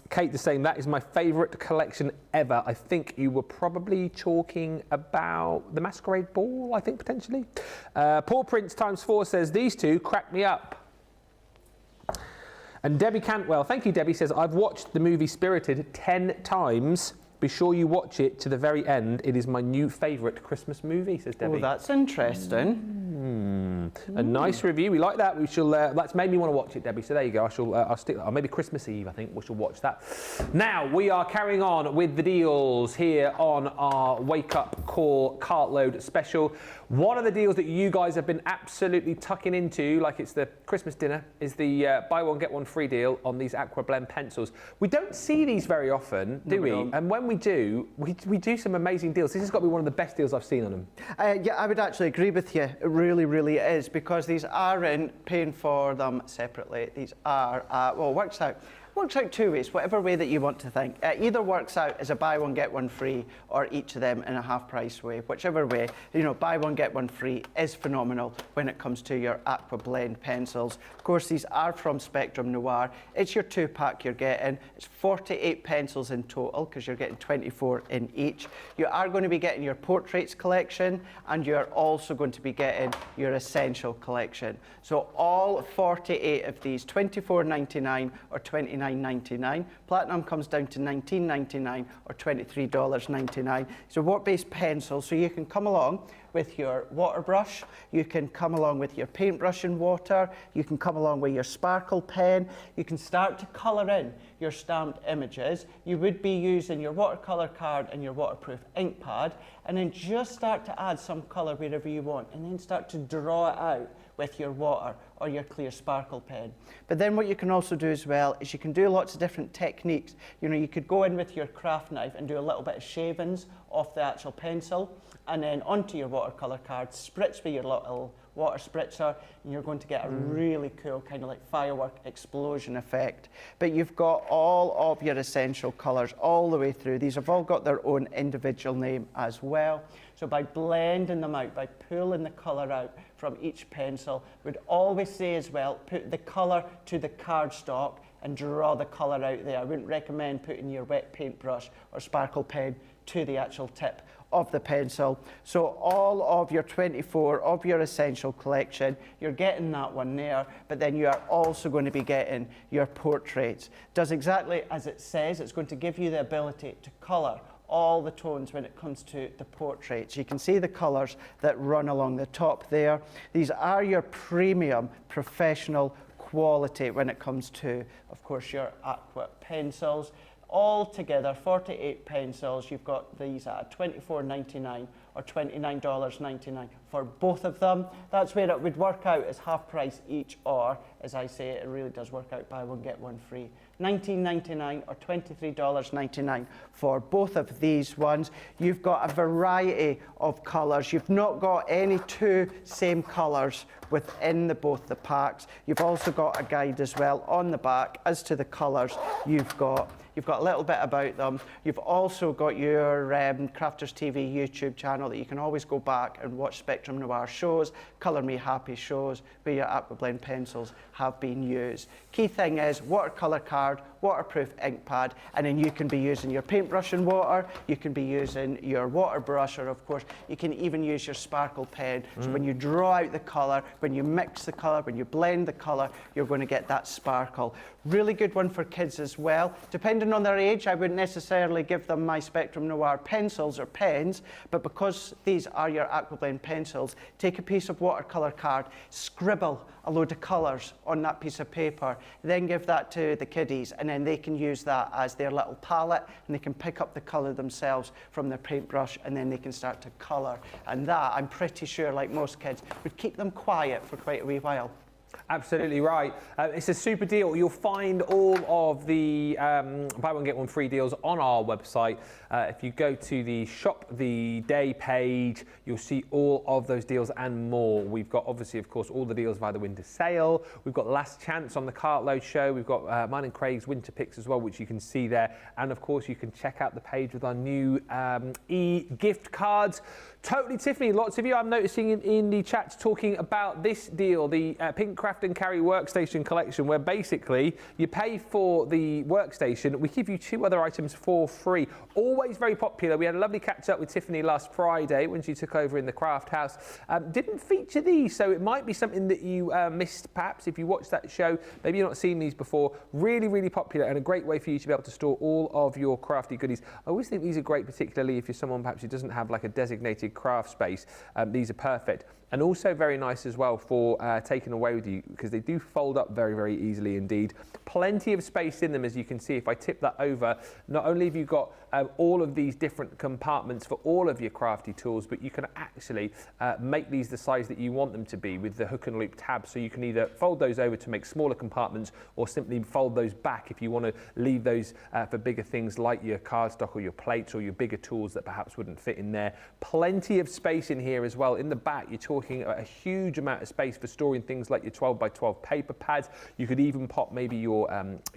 Kate is saying, that is my favourite collection ever. I think you were probably talking about the Masquerade ball, I think, potentially. Paul Prince ×4 says, these two crack me up. And Debbie Cantwell, thank you, Debbie, says, I've watched the movie Spirited 10 times. Be sure you watch it to the very end. It is my new favourite Christmas movie, says Debbie. Oh, that's interesting. A nice review. We like that. We shall. That's made me want to watch it, Debbie. So there you go. I'll stick. Maybe Christmas Eve. I think we shall watch that. Now we are carrying on with the deals here on our Wake Up Call Cartload special. One of the deals that you guys have been absolutely tucking into, like it's the Christmas dinner, is the buy one get one free deal on these Aqua Blend pencils. We don't see these very often, do we? And when we do, we do some amazing deals. This has got to be one of the best deals I've seen on them. Yeah, I would actually agree with you. It really, really is, because these aren't paying for them separately. These are, well, works out two ways, whatever way that you want to think. It either works out as a buy one, get one free, or each of them in a half price way. Whichever way, you know, buy one, get one free is phenomenal when it comes to your Aqua Blend pencils. Of course, these are from Spectrum Noir. It's your 2-pack you're getting. It's 48 pencils in total, because you're getting 24 in each. You are going to be getting your Portraits collection, and you're also going to be getting your Essential collection. So all 48 of these, $24.99 or $29.99. Platinum comes down to $19.99 or $23.99. So wort-based pencil, so you can come along with your water brush, you can come along with your paintbrush in water, you can come along with your sparkle pen, you can start to colour in your stamped images. You would be using your watercolour card and your waterproof ink pad, and then just start to add some colour wherever you want, and then start to draw it out with your water or your clear sparkle pen. But then what you can also do as well is you can do lots of different techniques. You know, you could go in with your craft knife and do a little bit of shavings off the actual pencil, and then onto your watercolour card, spritz with your little water spritzer, and you're going to get a really cool kind of like firework explosion effect. But you've got all of your essential colours all the way through. These have all got their own individual name as well. So by blending them out, by pulling the colour out from each pencil, we'd always say as well, put the colour to the cardstock and draw the colour out there. I wouldn't recommend putting your wet paintbrush or sparkle pen to the actual tip of the pencil. So all of your 24 of your Essential collection, you're getting that one there, but then you are also going to be getting your Portraits. Does exactly as it says. It's going to give you the ability to colour all the tones when it comes to the Portraits. You can see the colours that run along the top there. These are your premium professional quality when it comes to, of course, your Aqua pencils. All together, 48 pencils. You've got these at $24.99 or $29.99 for both of them. That's where it would work out as half price each, or as I say, it really does work out buy one get one free. $19.99 or $23.99 for both of these ones. You've got a variety of colours. You've not got any two same colours within both the packs. You've also got a guide as well on the back as to the colours you've got. You've got a little bit about them. You've also got your Crafters TV YouTube channel that you can always go back and watch Spectrum Noir shows, Colour Me Happy shows, where your Aqua Blend pencils have been used. Key thing is watercolour card, waterproof ink pad, and then you can be using your paintbrush and water, you can be using your water brush, or of course you can even use your sparkle pen. So when you draw out the colour, when you mix the colour, when you blend the colour, you're going to get that sparkle. Really good one for kids as well. Depending on their age, I wouldn't necessarily give them my Spectrum Noir pencils or pens, but because these are your Aqua Blend pencils, take a piece of watercolour card, scribble a load of colours on that piece of paper, then give that to the kiddies, and then they can use that as their little palette, and they can pick up the colour themselves from their paintbrush, and then they can start to colour. And that, I'm pretty sure, like most kids, would keep them quiet for quite a wee while. Absolutely right. It's a super deal. You'll find all of the buy one get one free deals on our website. If you go to the shop the day page, you'll see all of those deals and more. We've got obviously, of course, all the deals via the winter sale. We've got Last Chance on the Cartload show. We've got mine and Craig's winter picks as well, which you can see there. And of course, you can check out the page with our new e-gift cards. Totally, Tiffany. Lots of you I'm noticing in the chats talking about this deal, the Pink Craft and Carry Workstation Collection, where basically you pay for the workstation. We give you 2 other items for free. Always very popular. We had a lovely catch up with Tiffany last Friday when she took over in the craft house. Didn't feature these, so it might be something that you missed perhaps if you watched that show. Maybe you've not seen these before. Really, really popular and a great way for you to be able to store all of your crafty goodies. I always think these are great, particularly if you're someone perhaps who doesn't have like a designated craft space. These are perfect. And also very nice as well for taking away with you, because they do fold up very, very easily indeed. Plenty of space in them, as you can see. If I tip that over, not only have you got all of these different compartments for all of your crafty tools, but you can actually make these the size that you want them to be with the hook and loop tabs. So you can either fold those over to make smaller compartments, or simply fold those back if you want to leave those for bigger things like your cardstock or your plates or your bigger tools that perhaps wouldn't fit in there. Plenty of space in here as well. In the back, you're talking a huge amount of space for storing things like your 12 by 12 paper pads. You could even pop maybe your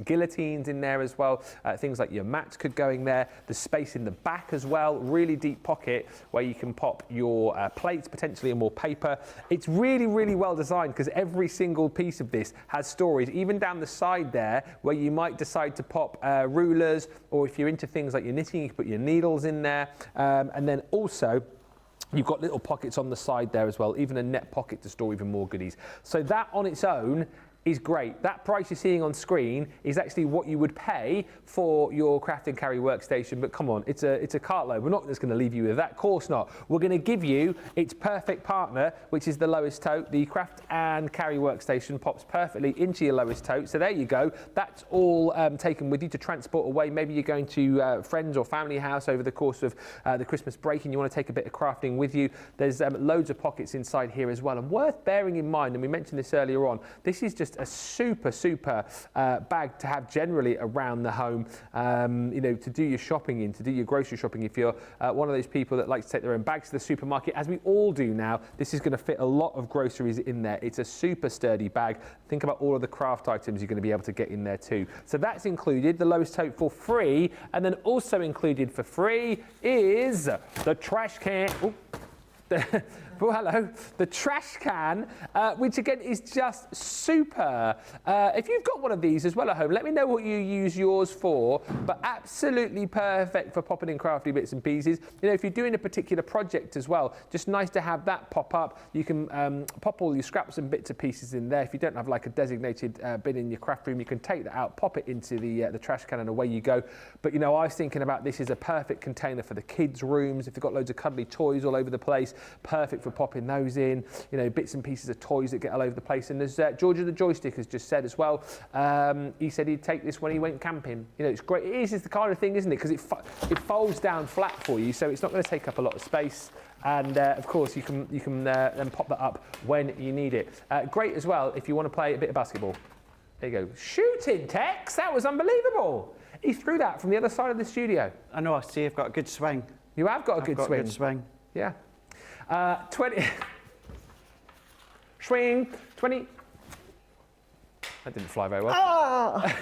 guillotines in there as well. Things like your mats could go in there. The space in the back as well, really deep pocket where you can pop your plates potentially and more paper. It's really, really well designed, because every single piece of this has storage, even down the side there where you might decide to pop rulers, or if you're into things like your knitting, you can put your needles in there. And then also, you've got little pockets on the side there as well, even a net pocket to store even more goodies. So that on its own is great. That price you're seeing on screen is actually what you would pay for your craft and carry workstation. But come on, it's a cartload. We're not just going to leave you with that. Of course not. We're going to give you its perfect partner, which is the lowest tote. The craft and carry workstation pops perfectly into your lowest tote. So there you go. That's all taken with you to transport away. Maybe you're going to friends or family house over the course of the Christmas break, and you want to take a bit of crafting with you. There's loads of pockets inside here as well. And worth bearing in mind, and we mentioned this earlier on, this is just a super bag to have generally around the home, you know, to do your shopping in, to do your grocery shopping. If you're one of those people that likes to take their own bags to the supermarket, as we all do now, this is going to fit a lot of groceries in there. It's a super sturdy bag. Think about all of the craft items you're going to be able to get in there too. So that's included, the lowest tote for free, and then also included for free is the trash can. Well, hello. The trash can, which again is just super. If you've got one of these as well at home, let me know what you use yours for, but absolutely perfect for popping in crafty bits and pieces. You know, if you're doing a particular project as well, just nice to have that pop up. You can pop all your scraps and bits and pieces in there. If you don't have like a designated bin in your craft room, you can take that out, pop it into the trash can, and away you go. But you know, I was thinking about this as a perfect container for the kids' rooms. If they've got loads of cuddly toys all over the place, perfect for popping those in, you know, bits and pieces of toys that get all over the place. And as Georgia the Joystick has just said as well, he said he'd take this when he went camping. You know, it's great. It is the kind of thing, isn't it? Because it folds down flat for you, so it's not going to take up a lot of space. And of course, you can then pop that up when you need it. Great as well if you want to play a bit of basketball. There you go. Shooting, Tex! That was unbelievable. He threw that from the other side of the studio. I know, I see you've got a good swing. You have got a good swing. Good swing. Yeah. 20. Swing. 20. That didn't fly very well. Ah!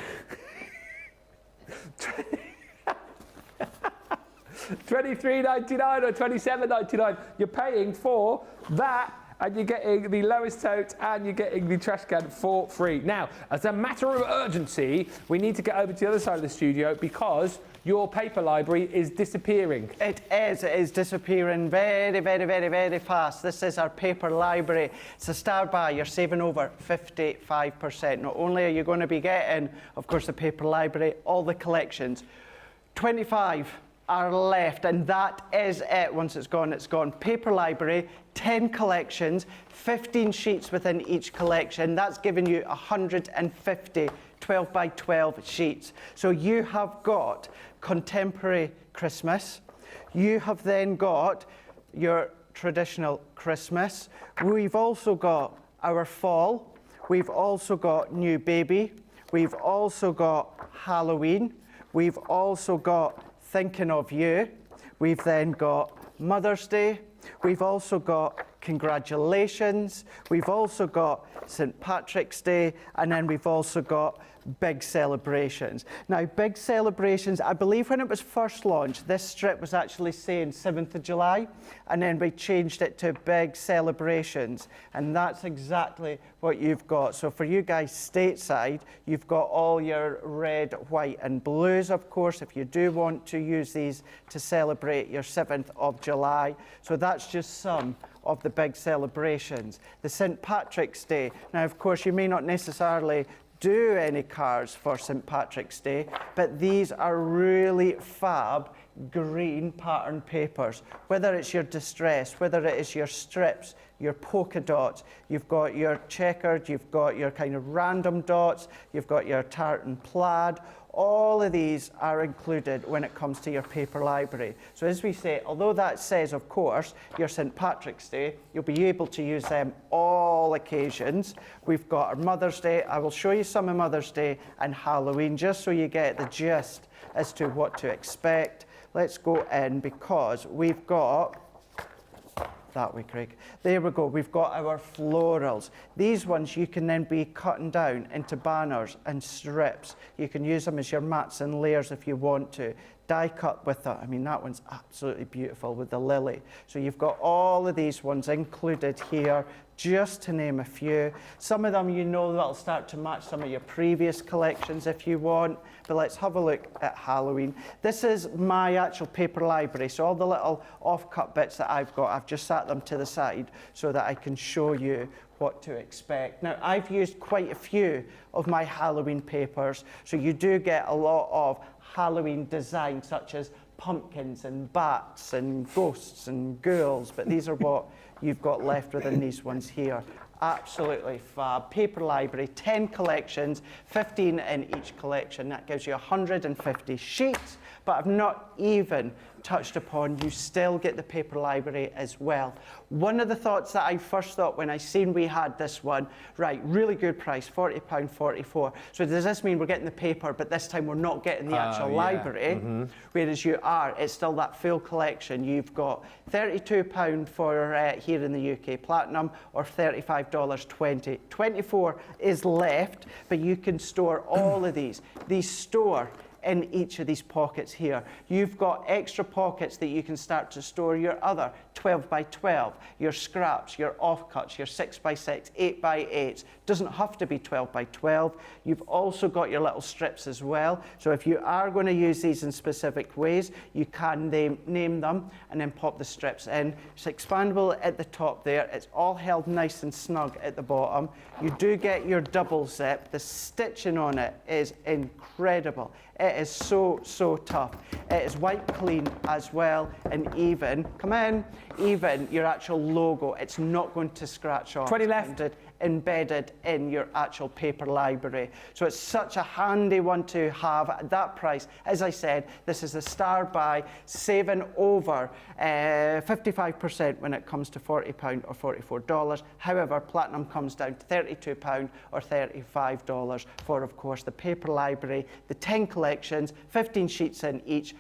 23.99 or 27.99. You're paying for that, and you're getting the lowest tote, and you're getting the trash can for free. Now, as a matter of urgency, we need to get over to the other side of the studio because your paper library is disappearing. It is disappearing very, very, very, very fast. This is our paper library. It's a star buy. You're saving over 55%. Not only are you going to be getting, of course, the paper library, all the collections, 25 are left, and that is it. Once it's gone, it's gone. Paper library, 10 collections, 15 sheets within each collection. That's giving you 150 12 by 12 sheets. So you have got contemporary Christmas. You have then got your traditional Christmas. We've also got our fall. We've also got new baby. We've also got Halloween. We've also got thinking of you. We've then got Mother's Day. We've also got congratulations. We've also got St. Patrick's Day, and then we've also got big celebrations. Now, big celebrations, I believe when it was first launched, this strip was actually saying 7th of July, and then we changed it to big celebrations, and that's exactly what you've got. So for you guys stateside, you've got all your red, white, and blues, of course, if you do want to use these to celebrate your 7th of July. So that's just some of the big celebrations. The St. Patrick's Day. Now, of course, you may not necessarily do any cards for St. Patrick's Day, but these are really fab green pattern papers. Whether it's your distress, whether it is your strips, your polka dots, you've got your checkered, you've got your kind of random dots, you've got your tartan plaid. All of these are included when it comes to your paper library. So as we say, although that says, of course, your St. Patrick's Day, you'll be able to use them all occasions. We've got our Mother's Day. I will show you some of Mother's Day and Halloween, just so you get the gist as to what to expect. Let's go in because we've got that way, Craig. There we go. We've got our florals. These ones you can then be cutting down into banners and strips. You can use them as your mats and layers if you want to. Die cut with that. I mean, that one's absolutely beautiful with the lily. So you've got all of these ones included here, just to name a few. Some of them you know that'll start to match some of your previous collections if you want. But let's have a look at Halloween. This is my actual paper library. So all the little off-cut bits that I've got, I've just sat them to the side so that I can show you what to expect. Now, I've used quite a few of my Halloween papers, so you do get a lot of Halloween designs, such as pumpkins and bats and ghosts and ghouls, but these are what you've got left within these ones here. Absolutely fab. Paper library, 10 collections, 15 in each collection. That gives you 150 sheets, but I've not even touched upon, you still get the paper library as well. One of the thoughts that I first thought when I seen we had this one, right, really good price, £40.44. So does this mean we're getting the paper, but this time we're not getting the actual library? Whereas you are, it's still that full collection. You've got £32 for here in the UK Platinum, or $35.20. 24 is left, but you can store all of these. These store in each of these pockets here. You've got extra pockets that you can start to store your other 12 by 12, your scraps, your offcuts, your 6 by 6, 8 by 8s. Doesn't have to be 12 by 12. You've also got your little strips as well. So if you are going to use these in specific ways, you can name them and then pop the strips in. It's expandable at the top there. It's all held nice and snug at the bottom. You do get your double zip. The stitching on it is incredible. It is so, so tough. It is wipe clean as well, and even, come in, even your actual logo, it's not going to scratch off. 20 left. embedded in your actual paper library. So it's such a handy one to have at that price. As I said, this is a star buy, saving over 55% when it comes to £40 or $44. However, Platinum comes down to £32 or $35 for, of course, the paper library, the 10 collections, 15 sheets in each,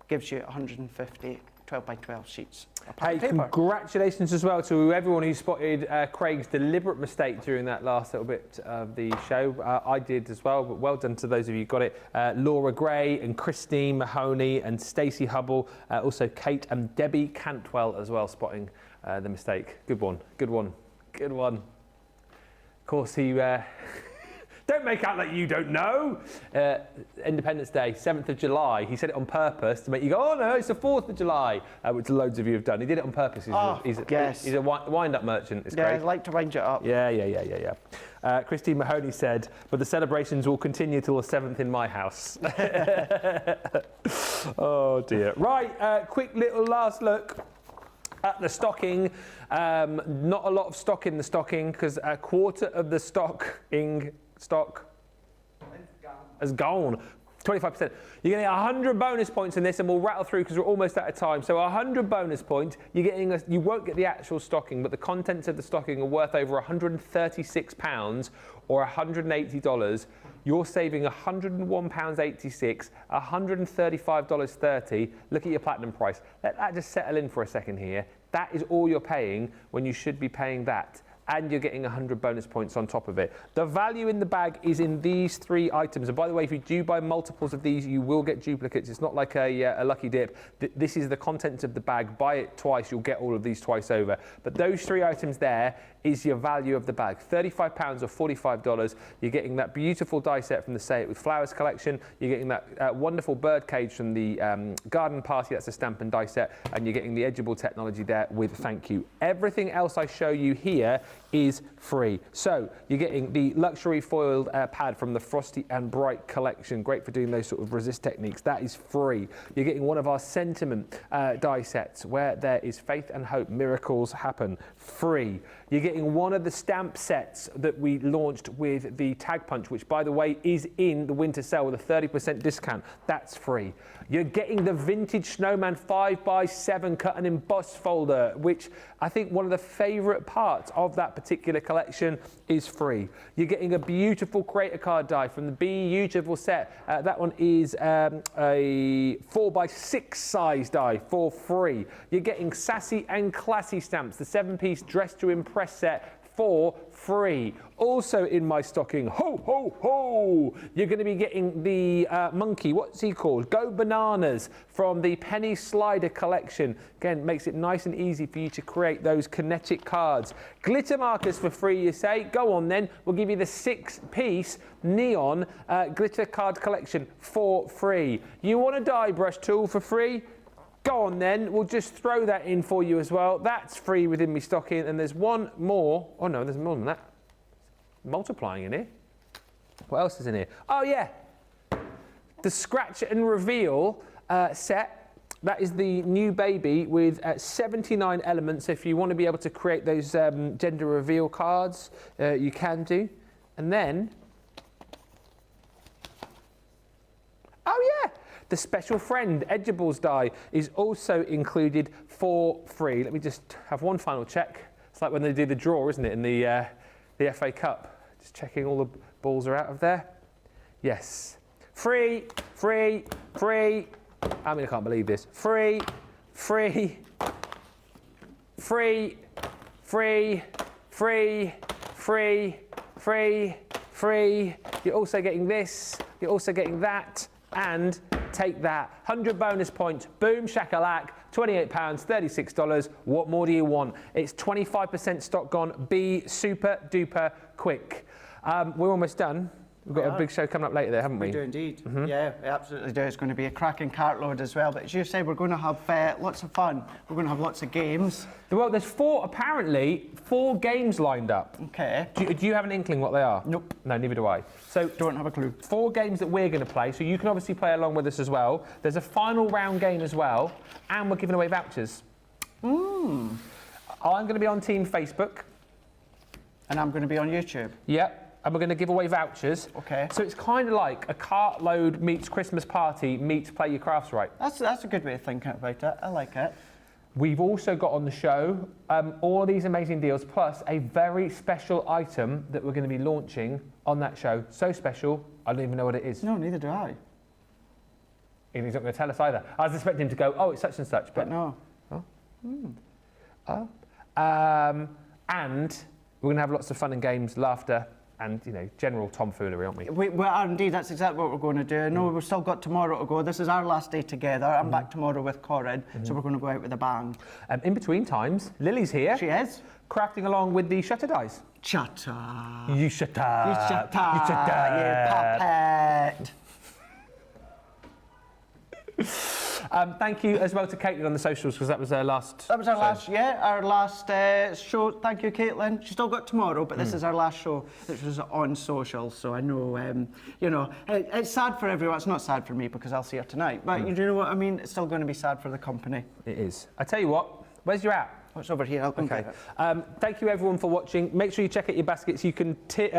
gives you 150 12 by 12 sheets. Hey, congratulations as well to everyone who spotted Craig's deliberate mistake during that last little bit of the show. I did as well, but well done to those of you who got it. Laura Gray and Christine Mahoney and Stacey Hubble, also Kate and Debbie Cantwell as well, spotting the mistake. Good one, good one, good one. Of course, he... Don't make out like you don't know. Independence Day, 7th of July. He said it on purpose to make you go, oh no, it's the 4th of July, which loads of you have done. He did it on purpose. He's a wind-up merchant. It's great. I'd like to wind you up. Yeah. Christine Mahoney said, but the celebrations will continue till the 7th in my house. Oh dear. Right, quick little last look at the stocking. Not a lot of stock in the stocking because a quarter of the stock has gone. 25%. You're getting 100 bonus points in this, and we'll rattle through because we're almost out of time. So 100 bonus points. You won't get the actual stocking, but the contents of the stocking are worth over £136 or $180. You're saving £101.86, $135.30. Look at your platinum price. Let that just settle in for a second here. That is all you're paying when you should be paying that. And you're getting 100 bonus points on top of it. The value in the bag is in these 3 items. And by the way, if you do buy multiples of these, you will get duplicates. It's not like a lucky dip. This is the contents of the bag. Buy it twice, you'll get all of these twice over. But those 3 items there is your value of the bag. £35 or $45. You're getting that beautiful die set from the Say It With Flowers collection. You're getting that wonderful bird cage from the Garden Party. That's a stamp and die set. And you're getting the edgeable technology there with Thank You. Everything else I show you here is free. So you're getting the luxury foiled pad from the Frosty and Bright collection. Great for doing those sort of resist techniques. That is free. You're getting one of our sentiment die sets where there is faith and hope, miracles happen. Free. You're getting one of the stamp sets that we launched with the Tag Punch, which by the way is in the winter sale with a 30% discount. That's free. You're getting the vintage Snowman 5x7 cut and embossed folder, which I think one of the favourite parts of that particular collection is free. You're getting a beautiful creator card die from the beautiful set. That one is a 4x6 size die for free. You're getting sassy and classy stamps, the 7-piece Dress to Impress set for free. Also in my stocking, ho, ho, ho, you're going to be getting the monkey, what's he called? Go Bananas from the Penny Slider collection. Again, makes it nice and easy for you to create those kinetic cards. Glitter markers for free, you say? Go on then, we'll give you the 6-piece neon glitter card collection for free. You want a die brush tool for free? Go on then, we'll just throw that in for you as well. That's free within me stocking, and there's one more. Oh no, there's more than that. Multiplying in here. What else is in here? Oh yeah, the Scratch and Reveal set. That is the new baby with 79 elements. If you want to be able to create those gender reveal cards, you can do. And then, oh yeah, the Special Friend Edgeables die is also included for free. Let me just have one final check. It's like when they do the draw, isn't it, in the FA Cup. Just checking all the balls are out of there. Yes. Free, free, free. I mean, I can't believe this. Free, free, free, free, free, free, free, free. You're also getting this. You're also getting that. And take that. 100 bonus points. Boom, shakalak. £28, $36. What more do you want? It's 25% stock gone. Be super duper quick. We're almost done. We've got a big show coming up later there, haven't we? We do indeed. Yeah, we absolutely do. It's going to be a cracking cartload as well. But as you say, we're going to have lots of fun. We're going to have lots of games. Well, there's apparently four games lined up. Okay. Do you have an inkling what they are? Nope. No, neither do I. So don't have a clue. 4 games that we're going to play, so you can obviously play along with us as well. There's a final round game as well, and we're giving away vouchers. I'm going to be on Team Facebook. And I'm going to be on YouTube. Yep. And we're going to give away vouchers. Okay. So it's kind of like a cartload meets Christmas party meets Play Your Crafts Right. That's a good way of thinking about it. I like it. We've also got on the show all these amazing deals, plus a very special item that we're going to be launching on that show. So special, I don't even know what it is. No, neither do I. And he's not going to tell us either. I was expecting him to go, oh, it's such and such, But no. And we're going to have lots of fun and games, laughter, and general tomfoolery, aren't we? We are indeed. That's exactly what we're going to do. No, we've still got tomorrow to go. This is our last day together. I'm back tomorrow with Corin, so we're going to go out with a bang. In between times, Lily's here. She is. Crafting along with the shutter dies. Shut up. You shut up. You shut up. You shut up. You puppet. Thank you as well to Caitlin on the socials, because that was our last. That was our last show. Thank you, Caitlin. She's still got tomorrow, but this is our last show, which was on social. So I know, it's sad for everyone. It's not sad for me because I'll see her tonight. But you know what I mean? It's still going to be sad for the company. It is. I tell you what. Where's your app? Oh, it's over here. I'll go and get it. Thank you everyone for watching. Make sure you check out your baskets. You can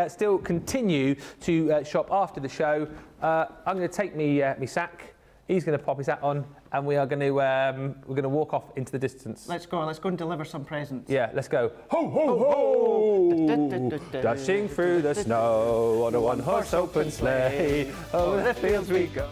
still continue to shop after the show. I'm going to take me sack. He's going to pop his hat on, and we're going to walk off into the distance. Let's go and deliver some presents. Yeah, let's go. Ho, ho, ho! Dashing through the snow on a one-horse open sleigh. Over the fields we go.